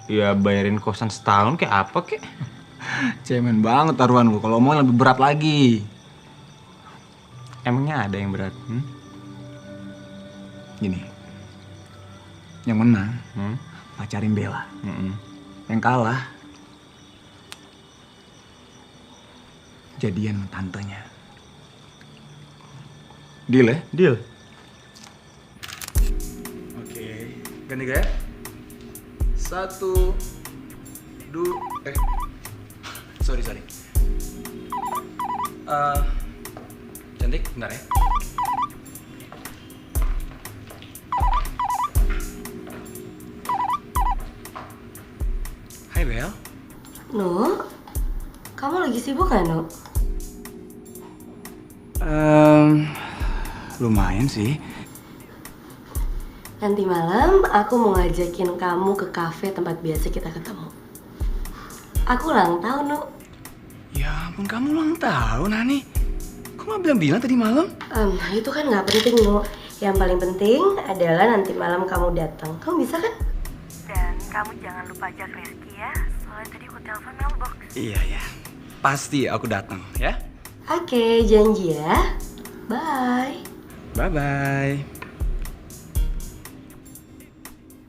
Ya bayarin kosan setahun kayak apa kek? Cemen banget taruhan lu. Kalau mau lebih berat lagi. Emangnya ada yang berat? Gini, yang menang pacarin Bella. Yang kalah jadian sama tantenya. Deal ya? Deal. Oke, ganti gaya. 1, 2, sorry. Cantik, bentar ya. Hai Bel. Nu, kamu lagi sibuk gak, Nu? Lumayan sih. Nanti malam aku mau ngajakin kamu ke kafe tempat biasa kita ketemu. Aku ulang tahun, Nu. Ya ampun, kamu ulang tahun, Hani. Kok nggak bilang-bilang tadi malam? Itu kan nggak penting, Nu. Yang paling penting adalah nanti malam kamu datang. Kamu bisa kan? Dan kamu jangan lupa ajak Rizky ya. Soalnya tadi aku telepon mailbox. Iya ya, pasti aku datang ya. Oke, janji ya. Bye. Bye-bye.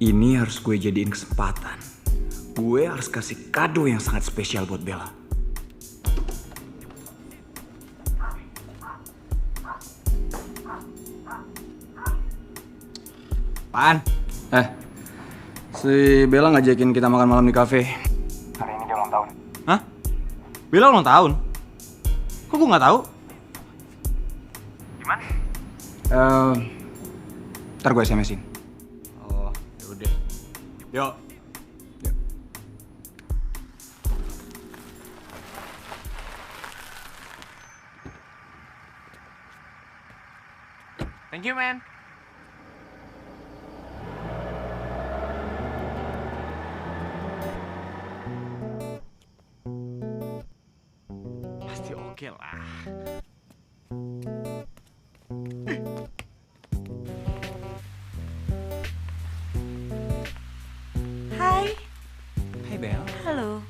Ini harus gue jadiin kesempatan gue harus kasih kado yang sangat spesial buat Bella. Apaan? Si Bella ngajakin kita makan malam di kafe. Hari ini dia ulang tahun. Hah? Bella ulang tahun? Kok gue nggak tahu? Gimana? Ntar gue SMS-in. Oh, yaudah. Yuk. Thank you, man. Pasti oke lah. Hai. Hai Bel. Halo.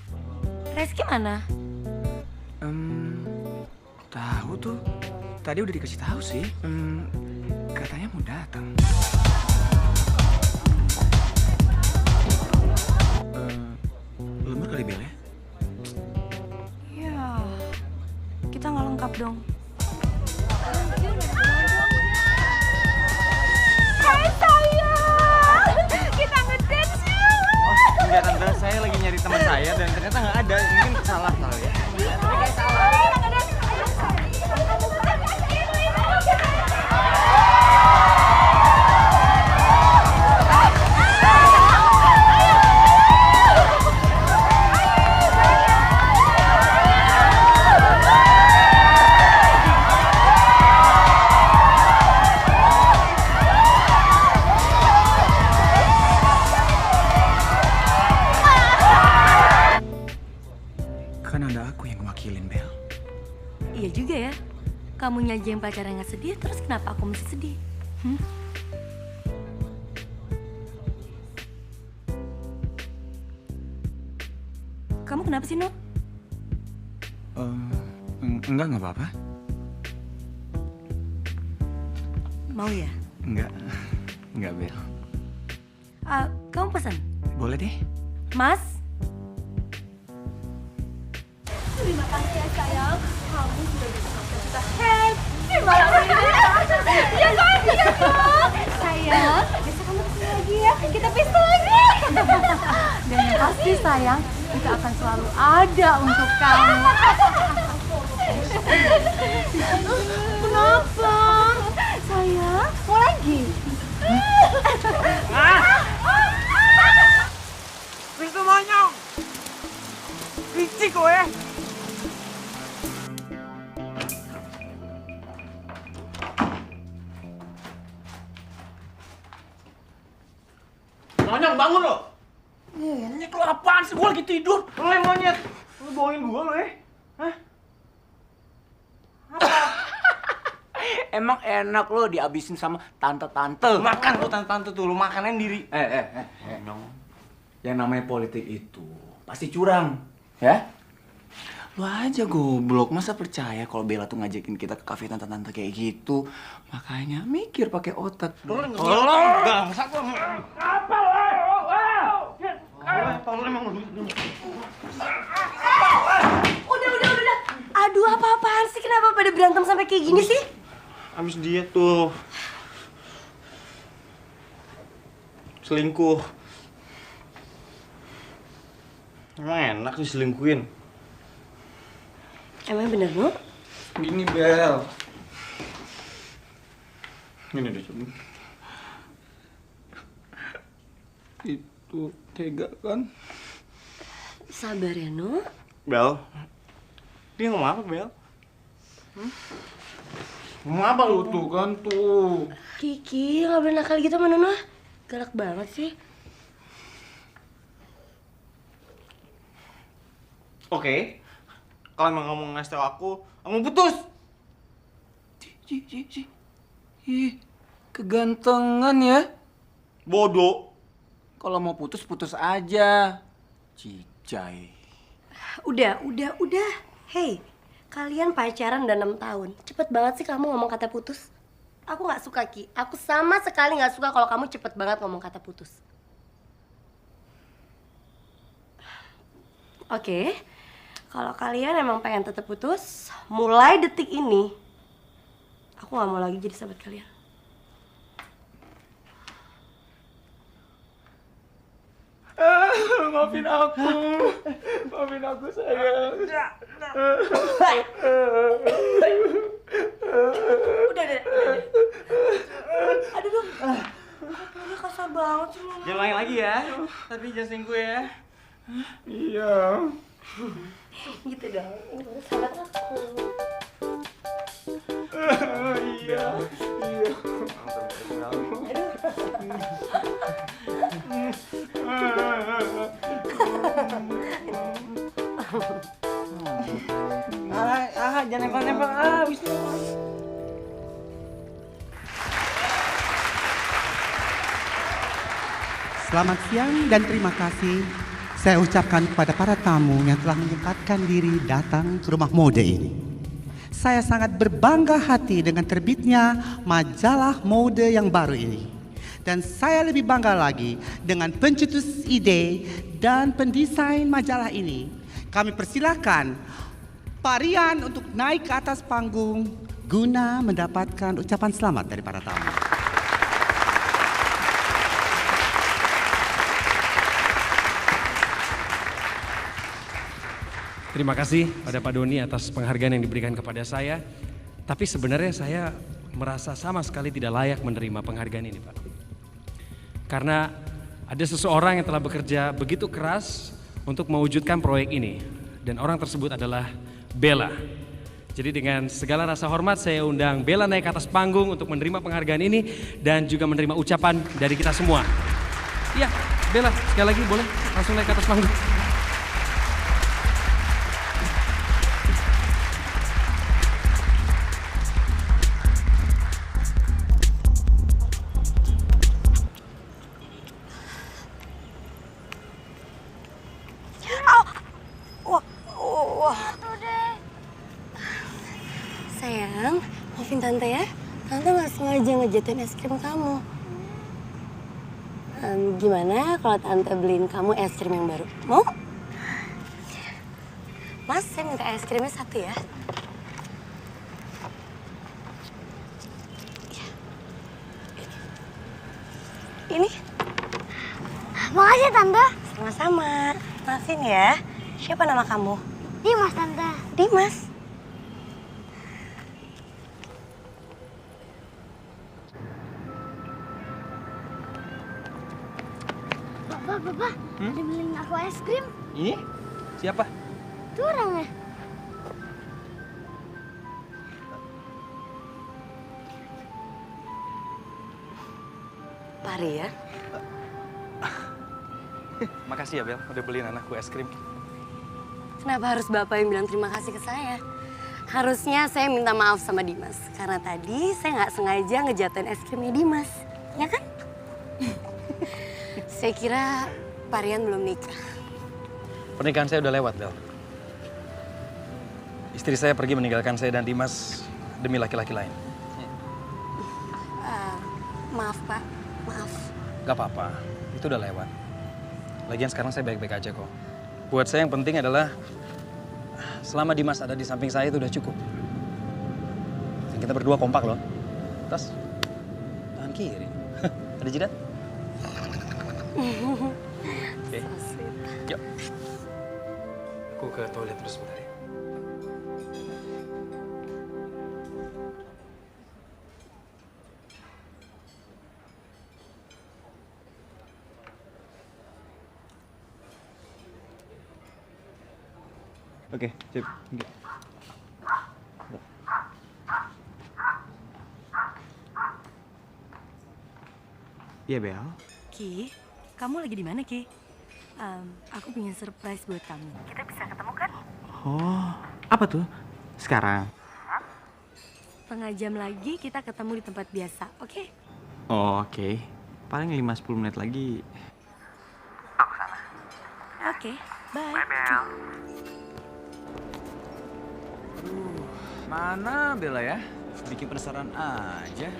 Reski mana? Tahu tuh. Tadi udah dikasih tahu sih. Katanya mau datang. Lemur kali Bel ya? Ya, kita nggak lengkap dong. Hai sayang, kita ngedance yuk. Oh, enggak tante, saya lagi nyari teman saya dan ternyata nggak ada. Mungkin salah kali ya. Kan ada aku yang mewakilin Bel. Iya juga ya. Kamu nyajiin pacaran nggak sedih, terus kenapa aku mesti sedih? Kamu kenapa sih, No? Enggak apa-apa. Mau ya? Enggak Bel. Kamu pesan? Boleh deh. Mas? Terima kasih ya sayang, kamu sudah bisa sampai kita happy malam ini. Iya kan? Iya dong. Sayang, besok kamu kesini lagi ya, kita pesta lagi. Dan yang pasti sayang, kita akan selalu ada untuk kamu. Kenapa? Sayang, mau lagi? Pintu monyong! Licik kowe! Monyong, bangun lo! Monyet lo apaan sih? Gue lagi tidur! Lo yang monyet! Lo bohongin gue lo ya? Hah? Emang enak lo dihabisin sama tante-tante. Makan lo tante-tante tuh, lo makanan diri. Yang namanya politik itu pasti curang, ya? Lo aja goblok, masa percaya kalau Bella tuh ngajakin kita ke kafe tante-tante kayak gitu? Makanya mikir pakai otak. Apa Udah. Aduh, apa-apaan sih? Kenapa pada berantem sampai kayak gini sih? Abis diet tuh. Selingkuh. Emang enak sih selingkuhin. Emang bener, Bu? Gini, Bel. Gini deh, coba. Itu tega kan? Sabar ya, No. Bel. Dia ngomong apa, Bel? Ngomong apa lu tuh kan tuh? Kiki, nggak boleh nakal gitu sama Nono. Galak banget sih. Oke. Kalau emang ngomong ngasih tau aku putus. Ih, kegantengan ya. Bodoh. Kalau mau putus, putus aja. Cicai. Udah. Hei, kalian pacaran udah 6 tahun. Cepet banget sih kamu ngomong kata putus. Aku nggak suka, Ki. Aku sama sekali nggak suka kalau kamu cepet banget ngomong kata putus. Oke, kalau kalian emang pengen tetap putus, mulai detik ini, aku gak mau lagi jadi sahabat kalian. Maafin aku. Maafin aku sayang. Udah. Aduh dong. Ini kasar banget sih. Jangan ulangi lagi ya. Tapi jangan selingkuh ya. Iya. Gitu dong. Ini baru sahabat aku. Iya. Jangan nempel-nempel. Wisnu. Selamat siang dan terima kasih saya ucapkan kepada para tamu yang telah menyempatkan diri datang ke rumah mode ini. Saya sangat berbangga hati dengan terbitnya majalah mode yang baru ini. Dan saya lebih bangga lagi dengan pencetus ide dan pendesain majalah ini. Kami persilahkan Pak Rian untuk naik ke atas panggung guna mendapatkan ucapan selamat dari para tamu. Terima kasih pada Pak Doni atas penghargaan yang diberikan kepada saya. Tapi sebenarnya saya merasa sama sekali tidak layak menerima penghargaan ini, Pak. Karena ada seseorang yang telah bekerja begitu keras untuk mewujudkan proyek ini. Dan orang tersebut adalah Bella. Jadi dengan segala rasa hormat saya undang Bella naik ke atas panggung untuk menerima penghargaan ini. Dan juga menerima ucapan dari kita semua. Iya, Bella sekali lagi boleh langsung naik ke atas panggung. Sayang, maafin Tante ya. Tante gak sengaja ngejatuhin es krim kamu. Gimana kalau Tante beliin kamu es krim yang baru? Mau? Mas, saya minta es krimnya 1 ya. Ini. Makasih Tante. Sama-sama. Maafin ya. Siapa nama kamu? Dimas Tante. Dimas. Bapak, ada beliin aku es krim. Ini? Siapa? Itu orangnya. Pak Rian. Makasih ya Bel, udah beliin anakku es krim. Kenapa harus Bapak yang bilang terima kasih ke saya? Harusnya saya minta maaf sama Dimas. Karena tadi saya nggak sengaja ngejatuhin es krimnya Dimas. Ya kan? Saya kira Pak Rian belum nikah. Pernikahan saya udah lewat, Bel. Istri saya pergi meninggalkan saya dan Dimas demi laki-laki lain. Maaf Pak, maaf. Gak apa-apa, itu udah lewat. Lagian sekarang saya baik-baik aja kok. Buat saya yang penting adalah selama Dimas ada di samping saya itu udah cukup. Dan kita berdua kompak loh. Terus, tangan kiri. Ada jidat? Oke. Yuk. Aku ke toilet terus sebentar ya. Oke, sip. Iya, Bel. Ki, kamu lagi di mana, Ki? Aku punya surprise buat kamu. Kita bisa ketemu kan? Oh, apa tuh? Sekarang? Setengah jam lagi kita ketemu di tempat biasa, oke? Oh, oke. Paling 5-10 menit lagi. Aku sana. Oke, bye. Bye, Bel. Mana Bella ya? Bikin penasaran aja.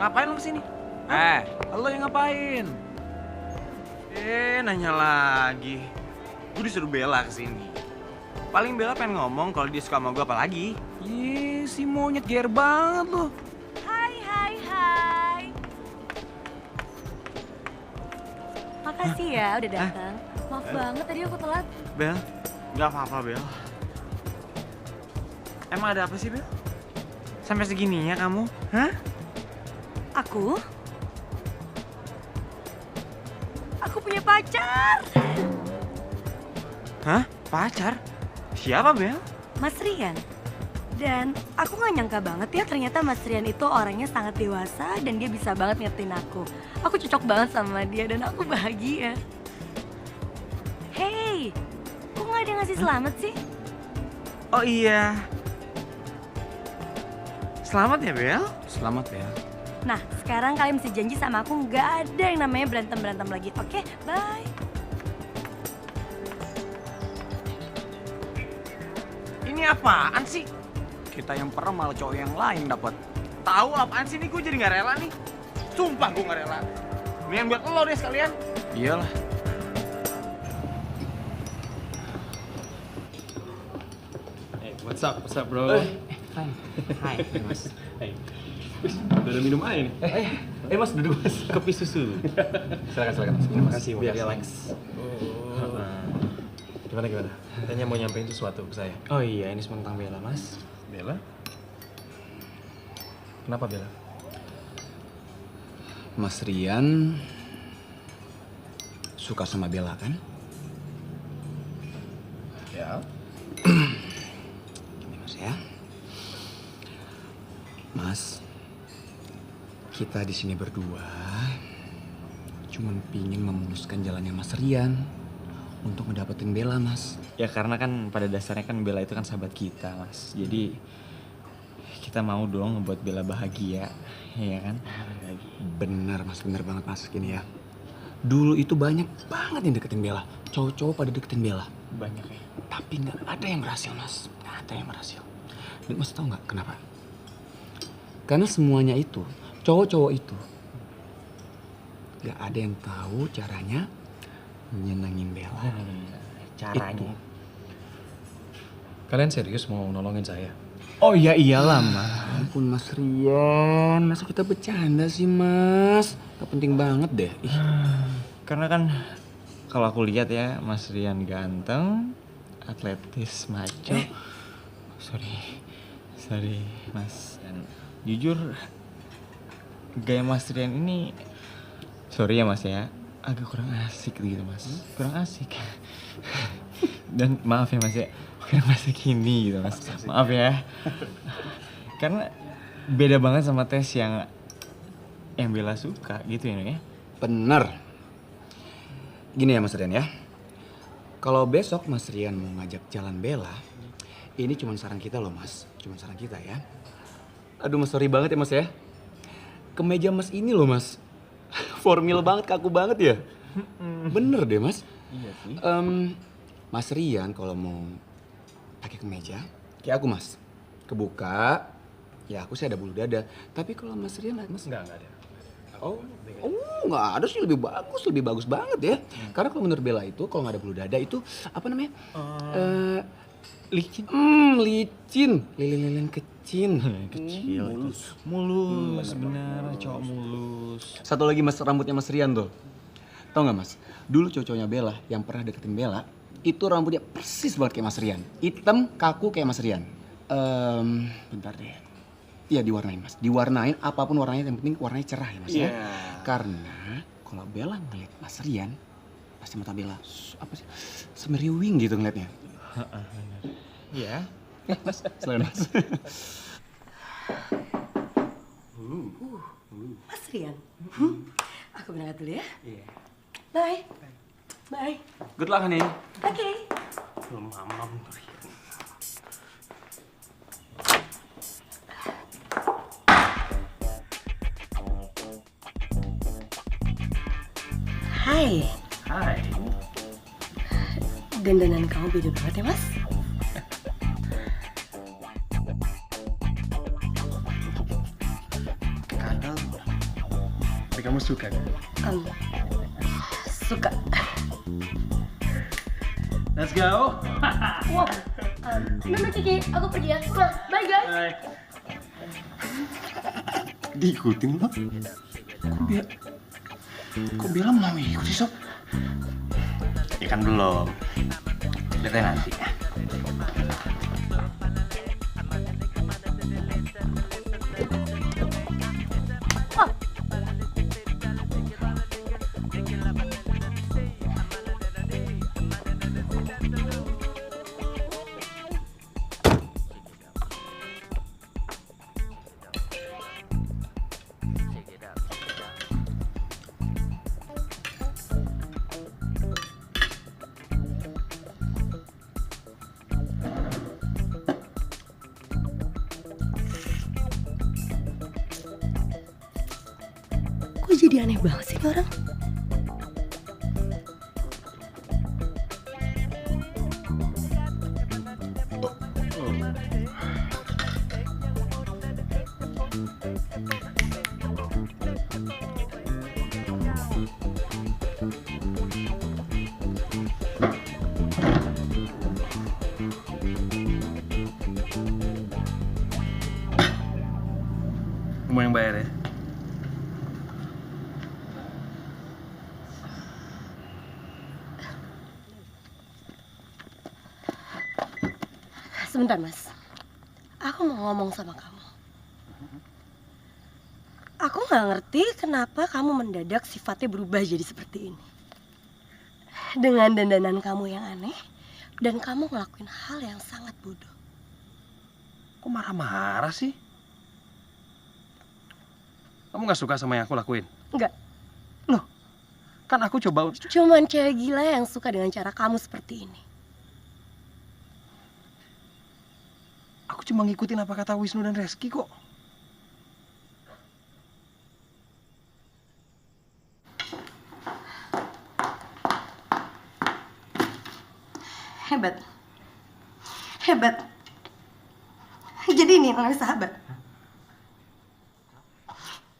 Ngapain lo kesini? Lo yang ngapain? Nanya lagi. Gue disuruh Bella kesini. Paling Bella pengen ngomong kalau dia suka sama gue apalagi. Ih, si monyet gear banget lo. Hai. Makasih ya udah datang. Maaf banget tadi aku telat. Bel, nggak apa-apa Bel. Emang ada apa sih Bel? Sampai segininya kamu? Hah? Aku punya pacar. Hah? Pacar? Siapa Bel? Mas Rian. Dan aku gak nyangka banget ya ternyata Mas Rian itu orangnya sangat dewasa dan dia bisa banget ngertiin aku. Aku cocok banget sama dia dan aku bahagia. Hey, kok gak ada yang ngasih selamat sih? Oh iya. Selamat ya Bel? Selamat Bel. Nah, sekarang kalian mesti janji sama aku gak ada yang namanya berantem-berantem lagi. Oke, bye. Ini apaan sih? Kita yang pernah malah cowok yang lain dapat. Tahu apaan sih nih? Gue jadi nggak rela nih. Sumpah gue nggak rela. Mendingan buat lo deh sekalian. Iyalah. What's up bro? Hai, Mas. Hai. Udah ada minum air nih. Mas, duduk Mas. Kopi susu. Silakan Mas. Terima kasih. Biar relax. Gimana? Tanya mau nyampein sesuatu ke saya. Oh iya, ini semua tentang Bella, Mas. Bella? Kenapa Bella? Mas Rian suka sama Bella kan? Ya. Ini Mas ya. Mas, kita di sini berdua cuman pingin memuluskan jalannya Mas Rian untuk mendapatkan Bella, Mas. Ya karena kan pada dasarnya kan Bella itu kan sahabat kita, Mas. Jadi kita mau dong ngebuat Bella bahagia, ya kan? Benar, Mas. Benar banget, Mas. Gini ya. Dulu itu banyak banget yang deketin Bella. Cowok-cowok pada deketin Bella. Banyak ya. Tapi nggak ada yang berhasil, Mas. Nggak ada yang berhasil. Dan Mas tahu nggak kenapa? Karena semuanya itu, cowok-cowok itu, nggak ada yang tahu caranya nyenengin Bella. Caranya. Kalian serius mau nolongin saya? Oh iya iyalah, Mas. Ampun Mas Rian, masa kita bercanda sih Mas? Gak penting banget deh. Karena kan kalau aku lihat ya, Mas Rian ganteng, atletis, maco. Sorry Mas. Dan jujur gaya Mas Rian ini, sorry ya Mas ya, agak kurang asik gitu Mas. Kurang asik. Dan maaf ya Mas ya, kurang asik ini gitu Mas. Maaf ya. Karena beda banget sama tes yang Bella suka gitu ya. Bener. Gini ya Mas Rian ya. Kalau besok Mas Rian mau ngajak jalan Bella, ini cuma saran kita loh Mas. Cuma saran kita ya. Aduh Mas, sorry banget ya Mas ya. Kemeja Mas ini loh Mas. Formil banget, kaku banget ya. Bener deh Mas. Iya sih. Mas Rian kalau mau pakai kemeja, kayak aku Mas. Kebuka, ya aku sih ada bulu dada. Tapi kalau Mas Rian, Mas Enggak ada. Oh, nggak ada sih, lebih bagus banget ya. Karena kalau menurut Bella itu kalau nggak ada bulu dada itu apa namanya? Licin. Licin, lilin kecil. Kecil. Mulus, bener, cowok mulus. Satu lagi Mas, rambutnya Mas Rian tuh. Tau nggak Mas? Dulu cowoknya Bella yang pernah deketin Bella itu rambutnya persis banget kayak Mas Rian. Hitam, kaku kayak Mas Rian. Bentar deh. Iya diwarnain Mas, diwarnain apapun warnanya, yang penting warnanya cerah ya Mas ya. Karena kalau Bella ngeliat Mas Rian, pasti mata Bella apa sih, semeriwing gitu ngeliatnya. Iya. Mas, silakan Mas. Mas Rian, aku berangkat dulu ya. Iya. Bye. Bye. Good luck nih. Oke. Belum mamam. Hai. Hai. Dandanan kamu beda banget ya Mas? Kadang Kamu suka kan? Suka. Let's go. Wow. Nona Kiki, aku pergi ya. Bye guys. Diikutin lo? Kok bilang mau ikut sih, Sob? Ya kan belum. Lihatnya nanti. Kok jadi aneh banget sih ini orang? Kamu yang bayar ya? Sebentar mas, aku mau ngomong sama kamu. Aku nggak ngerti kenapa kamu mendadak sifatnya berubah jadi seperti ini. Dengan dandanan kamu yang aneh, dan kamu ngelakuin hal yang sangat bodoh. Kok marah-marah sih? Kamu gak suka sama yang aku lakuin? Enggak, Kan aku coba... cuman cewek gila yang suka dengan cara kamu seperti ini. Aku cuma ngikutin apa kata Wisnu dan Reski kok. Hebat. Hebat. Jadi ini namanya sahabat.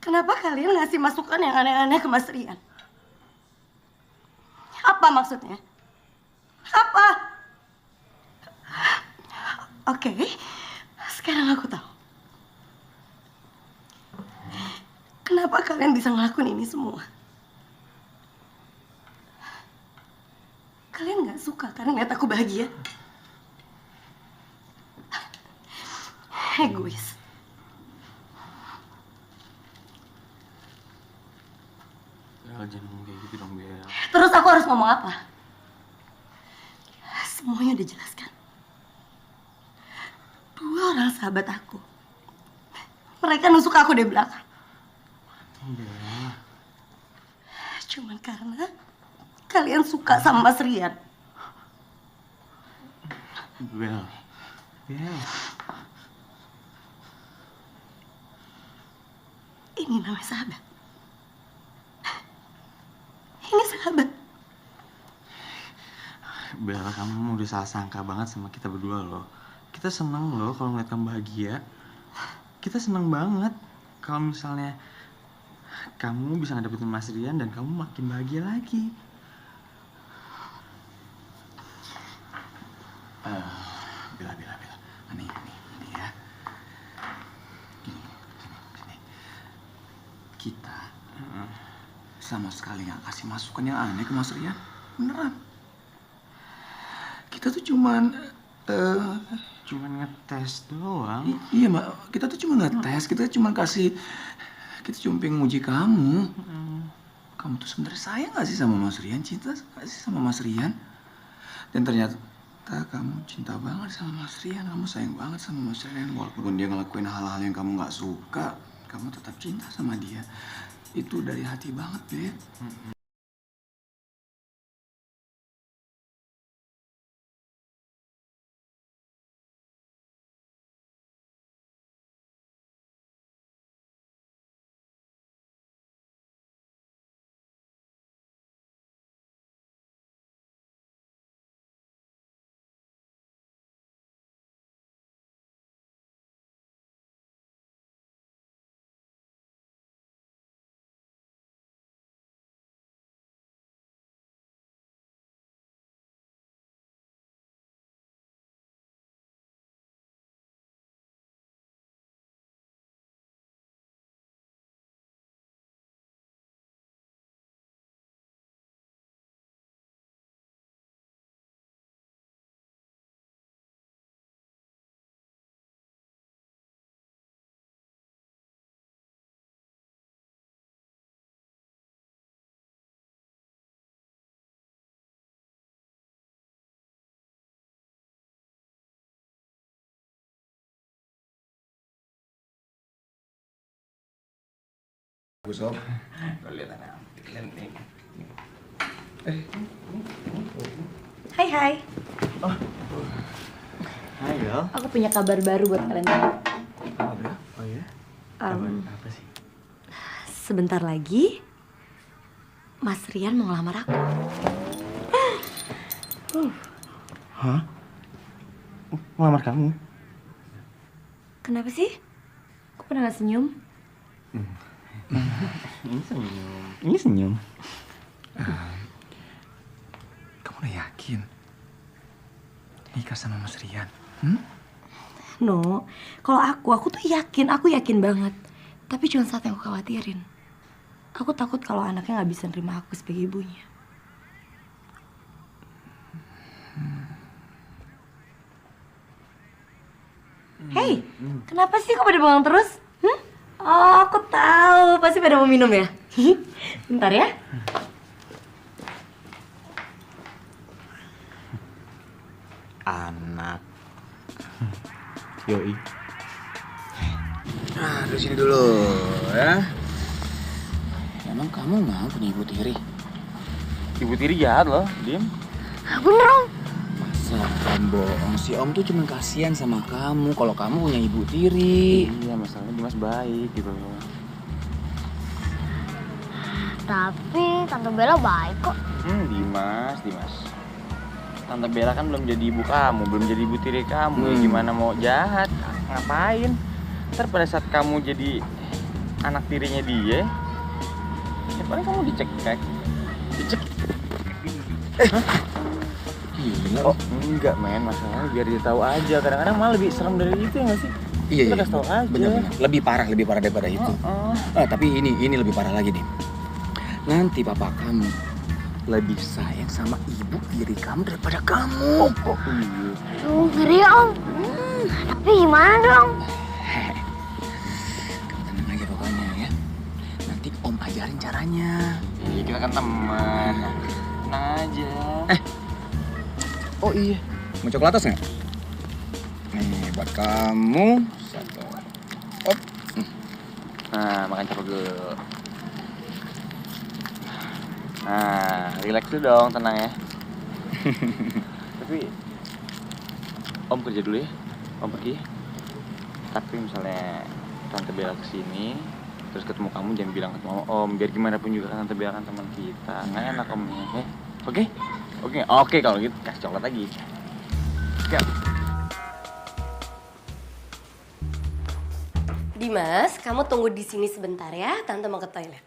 Kenapa kalian ngasih masukan yang aneh-aneh ke Mas Rian? Apa maksudnya? Apa? Oke, sekarang aku tahu. Kenapa kalian bisa ngelakuin ini semua? Kalian gak suka kan ngeliat aku bahagia? Egois. Bel, jangan ngomong kayak gitu dong, Bel. Terus aku harus ngomong apa? Semuanya udah jelas kan? Dua orang sahabat aku. Mereka nusuk aku dari belakang. Bel. Cuman karena kalian suka sama Mas Rian. Bel. Bel. Ini namanya sahabat. Ini sahabat. Bel, kamu udah salah sangka banget sama kita berdua loh. Kita seneng loh kalau ngeliat kamu bahagia. Kita seneng banget kalau misalnya kamu bisa ngedapetin Mas Rian dan kamu makin bahagia lagi. Bella. Ini ya. Gini. Kita sama sekali nggak kasih masukan yang aneh ke Mas Rian. Beneran. Kita tuh cuman ngetes doang. Iya, Mbak. Kita tuh cuma ngetes. Kita cuma pengen nguji kamu. Kamu tuh sebenarnya sayang gak sih sama Mas Rian? Cinta gak sih sama Mas Rian? Dan ternyata kamu cinta banget sama Mas Rian. Kamu sayang banget sama Mas Rian. Walaupun dia ngelakuin hal-hal yang kamu gak suka, kamu tetap cinta sama dia. Itu dari hati banget, Beb. Bagus Om. Lo lihat anak. Lihat nih. Hai hai. Oh. Hai Bel. Aku punya kabar baru buat kalian. Apa Bel? Oh iya? Apa sih? Sebentar lagi Mas Rian mau ngelamar aku. Hah? Ngelamar kamu? Kenapa sih? Kok pernah gak senyum? Ini senyum. Ini senyum. Kamu udah yakin nikah sama Mas Rian? No, kalau aku tuh yakin, aku yakin banget. Tapi cuma satu yang aku khawatirin. Aku takut kalau anaknya nggak bisa nerima aku sebagai ibunya. Hey, kenapa sih kok pada bengong terus? Oh, aku tahu. Pasti pada mau minum ya? Bentar ya. Anak. Yoi. Nah, dari sini dulu ya. Emang kamu nggak punya ibu tiri? Ibu tiri jahat loh, Dim. Bener Om. Masa Om bohong? Si Om tuh cuma kasihan sama kamu kalau kamu punya ibu tiri. Iya, masalahnya Dimas baik gitu loh. Tapi Tante Bella baik kok. Dimas. Tante Bella kan belum jadi ibu kamu, belum jadi ibu tiri kamu. Ya gimana mau jahat? Ngapain? Ntar pada saat kamu jadi anak tirinya dia, ya paling kamu dicekek. Gila. Oh, enggak men, masalahnya biar dia tahu aja. Kadang-kadang malah lebih serem dari itu ya nggak sih? Iya, Kita kasih tahu aja. Bener. Lebih parah daripada itu. Tapi ini lebih parah lagi nih. Nanti papa kamu lebih sayang sama ibu tiri kamu daripada kamu. Iya. Ngeri ya Om. Tapi gimana dong? Tenang aja pokoknya ya. Nanti Om ajarin caranya. Iya, kita kan teman. Tenang aja. Oh iya, mau coklatos nggak? Nih buat kamu satu. Op. Nah, makan coklat dulu. Nah, relax dulu dong, tenang ya. Tapi Om kerja dulu ya, Om pergi. Tapi misalnya Tante Bella kesini, terus ketemu kamu jangan bilang ketemu Om. Biar gimana pun juga kan Tante Bella kan teman kita, nggak enak Omnya. Oke kalau gitu kasih coklat lagi. Oke. Dimas, kamu tunggu di sini sebentar ya. Tante mau ke toilet.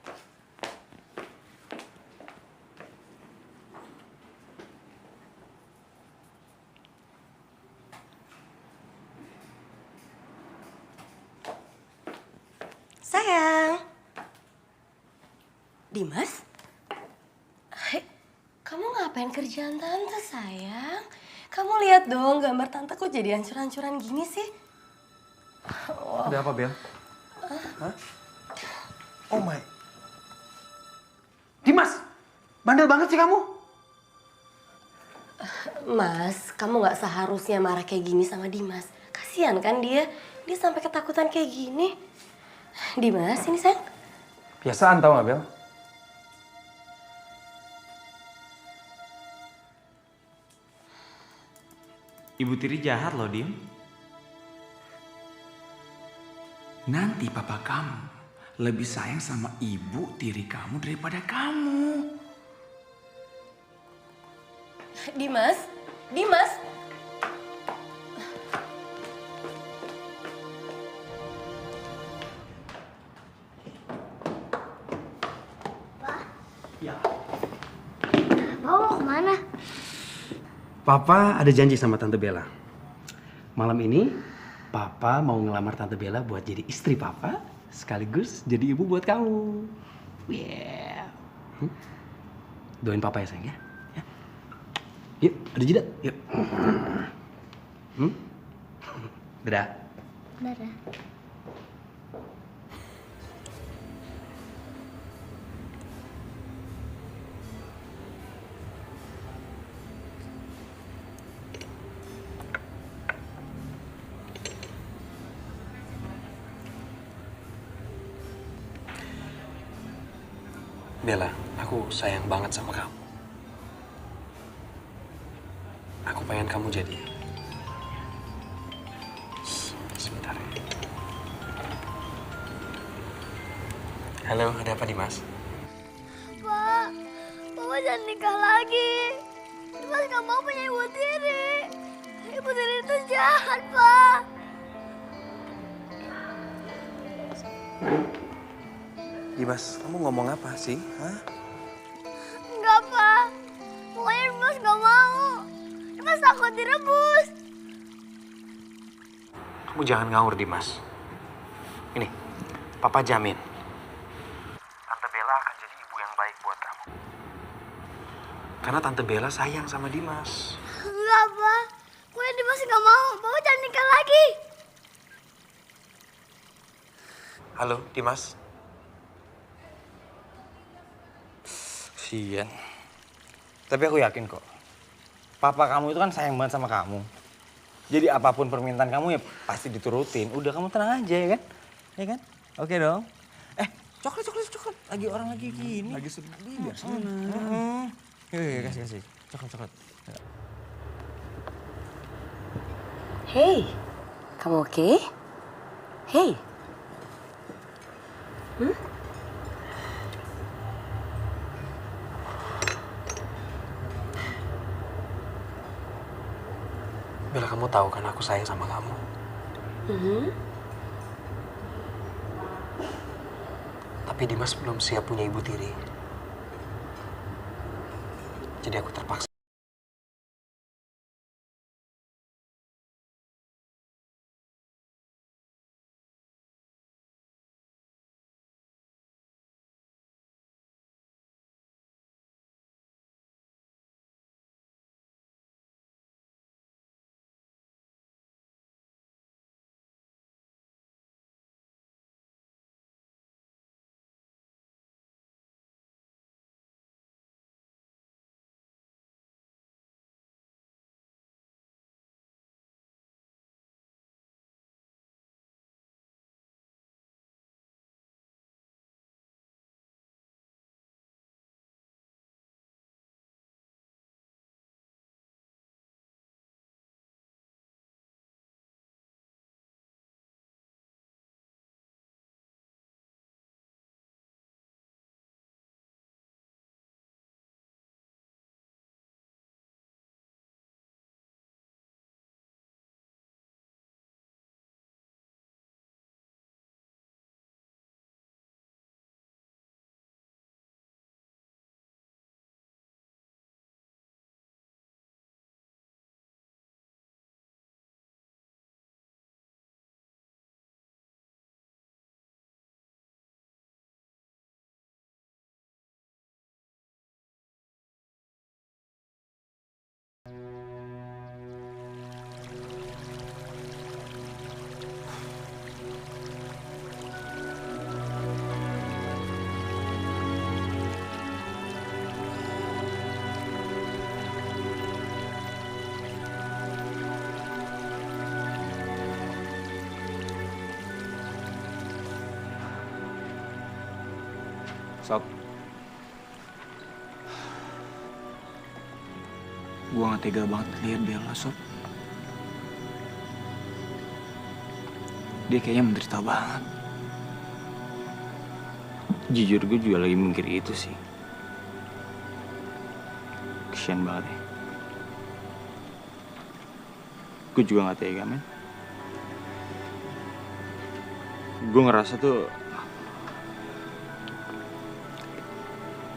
Sayang. Dimas? Hai, kamu ngapain kerjaan tante, sayang? Kamu lihat dong gambar tante kok jadi hancur-hancuran gini sih? Ada apa, Bel? Hah? Oh my. Dimas! Bandel banget sih kamu. Mas, kamu nggak seharusnya marah kayak gini sama Dimas. Kasian kan dia sampai ketakutan kayak gini. Dimas, ini sayang. Biasaan tau gak, Bel? Ibu tiri jahat loh, Dim. Nanti papa kamu lebih sayang sama ibu tiri kamu daripada kamu. Dimas. Ya. Mau kemana? Papa ada janji sama Tante Bella. Malam ini Papa mau ngelamar Tante Bella buat jadi istri Papa, sekaligus jadi ibu buat kamu. Yeah. Doain Papa ya sayang ya. Yuk, ada jeda. Yuk. Dadah. Dadah. Bella, aku sayang banget sama kamu. Aku pengen kamu jadi... Sebentar ya. Halo, ada apa Dimas? Pak, Papa jangan nikah lagi. Dimas gak mau punya ibu tiri. Ibu tiri itu jahat, Pak. Dimas, kamu ngomong apa sih? Hah? Enggak, Pak. Pokoknya Dimas gak mau. Dimas takut direbus. Kamu jangan ngawur, Dimas. Ini, Papa jamin. Tante Bella akan jadi ibu yang baik buat kamu. Karena Tante Bella sayang sama Dimas. Enggak, Pak. Pokoknya Dimas gak mau. Papa jangan nikah lagi. Halo, Dimas. Sian. Tapi aku yakin kok. Papa kamu itu kan sayang banget sama kamu. Jadi apapun permintaan kamu ya pasti diturutin. Udah kamu tenang aja ya kan? Ya kan? Oke dong. Coklat. Lagi orang lagi gini. Lagi sedih biar sana. Yuk, kasih. Coklat. Hey, kamu oke? Hey. Bella, kamu tahu kan aku sayang sama kamu. Tapi Dimas belum siap punya ibu tiri. Jadi aku terpaksa. Sob. Gua gak tega banget lihat Bella, Sob. Dia kayaknya menderita banget. Jujur gue juga lagi mikir itu sih. Kesian banget ya. Gue juga gak tega, men. Gue ngerasa tuh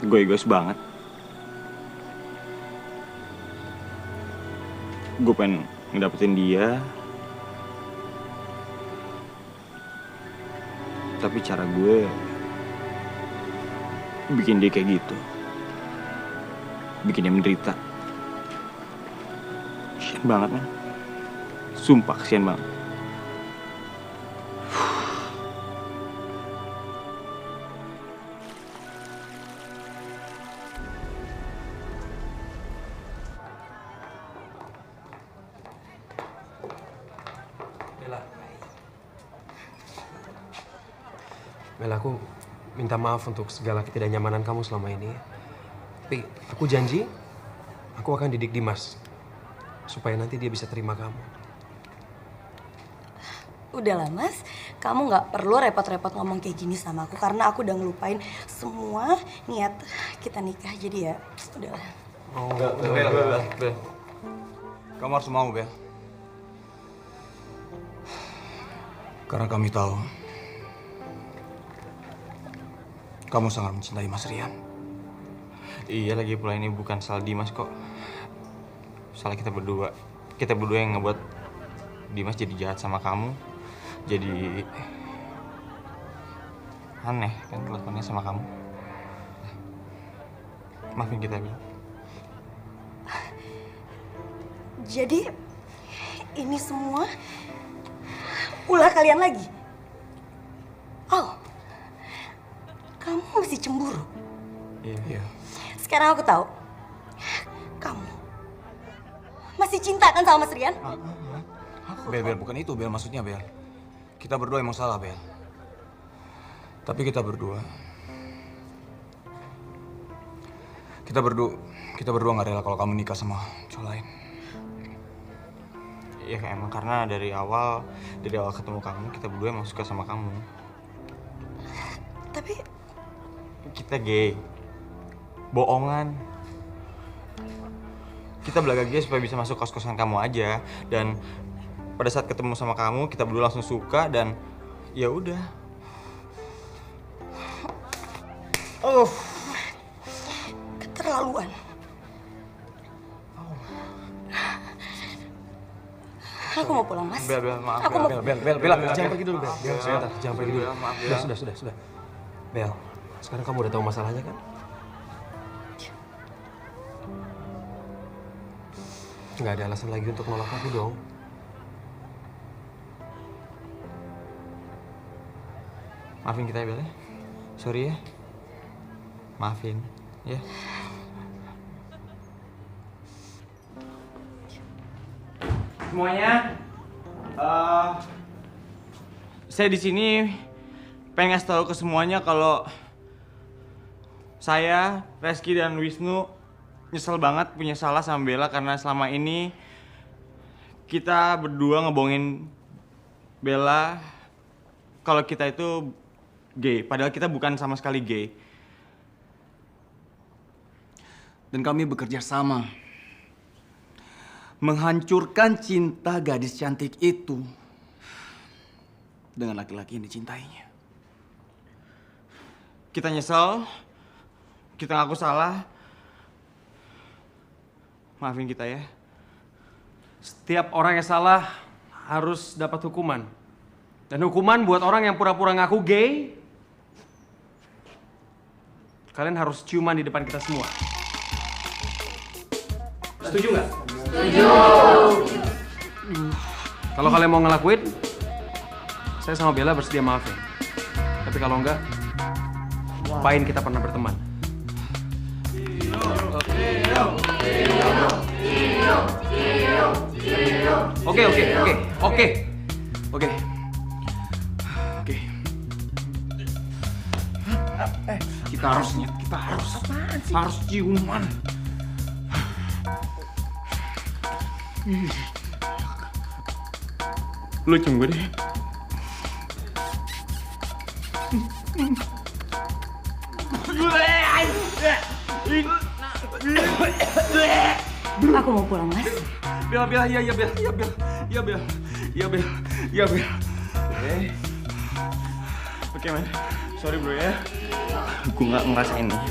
gue egois banget. Gue pengen ngedapetin dia, tapi cara gue bikin dia kayak gitu, bikin dia menderita. Kasian banget, man. Sumpah kasian banget. Bella, minta maaf untuk segala ketidaknyamanan kamu selama ini. Tapi aku janji, aku akan didik Dimas supaya nanti dia bisa terima kamu. Udahlah Mas, kamu nggak perlu repot-repot ngomong kayak gini sama aku karena aku udah ngelupain semua niat kita nikah. Jadi ya, udahlah. Oh, Bel. Kamu harus mau, Bel. Karena kami tahu kamu sangat mencintai Mas Rian. Iya, lagi pula ini bukan salah Dimas kok. Salah kita berdua. Kita berdua yang ngebuat Dimas jadi jahat sama kamu. Jadi aneh kan kelakuannya sama kamu. Maafin kita, Bel. Jadi ini semua ulah kalian lagi? Oh, kamu masih cemburu? Iya. Sekarang aku tahu, kamu masih cinta kan sama Mas Rian? Bel, bukan itu, Bel. Maksudnya, Bel. Kita berdua emang salah, Bel. Tapi kita berdua nggak rela kalau kamu nikah sama cowok lain. Ya emang karena dari awal ketemu kamu, kita berdua emang suka sama kamu. Tapi kita gay. Bohongan. Kita belaga gay supaya bisa masuk kos-kosan kamu aja. Dan pada saat ketemu sama kamu, kita berdua langsung suka dan ya udah. Oh, keterlaluan. Aku mau pulang, Mas. Bel, maaf. Aku mau... Bel, jangan pergi dulu, Bel. Sebentar, jangan pergi dulu. Maaf, Sudah. Bel, sekarang kamu udah tahu masalahnya kan? Nggak ada alasan lagi untuk nolak aku dong. Maafin kita ya, Bel ya. Sorry ya. Maafin, ya. Semuanya, saya di sini pengen ngasih tahu ke semuanya kalau saya, Reski dan Wisnu nyesel banget punya salah sama Bella karena selama ini kita berdua ngebohongin Bella kalau kita itu gay, padahal kita bukan sama sekali gay. Dan kami bekerja sama menghancurkan cinta gadis cantik itu dengan laki-laki yang dicintainya. Kita nyesel, kita ngaku salah. Maafin kita ya. Setiap orang yang salah harus dapat hukuman. Dan hukuman buat orang yang pura-pura ngaku gay, kalian harus ciuman di depan kita semua. Setuju nggak? Setuju. Kalau kalian mau ngelakuin, saya sama Bella bersedia maafin. Tapi kalau enggak, lupain kita pernah berteman. Oke. Kita harus ciuman. Lu cium gue deh. Aku mau pulang, Mas. Bel, iya Bel. Oke, man. Sorry bro ya. Gue nggak ngerasain nih.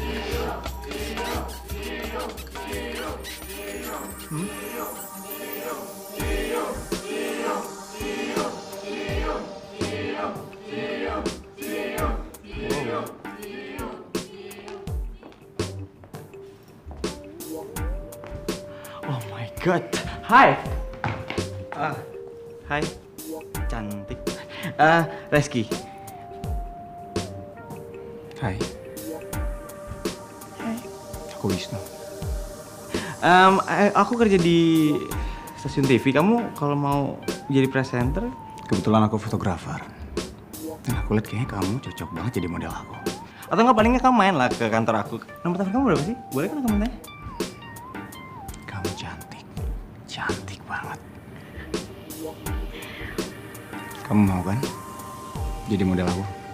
Oh my god. Hai. Hai. Cantik. Reski. Hai. Aku Wisnu. Aku kerja di stasiun TV. Kamu kalau mau jadi presenter? Kebetulan aku fotografer. Dan aku lihat kayaknya kamu cocok banget jadi model aku. Atau nggak palingnya kamu main lah ke kantor aku. Nomor telepon kamu berapa sih? Boleh kan aku minta? Kamu cantik. Cantik banget. Kamu mau kan? Jadi model aku?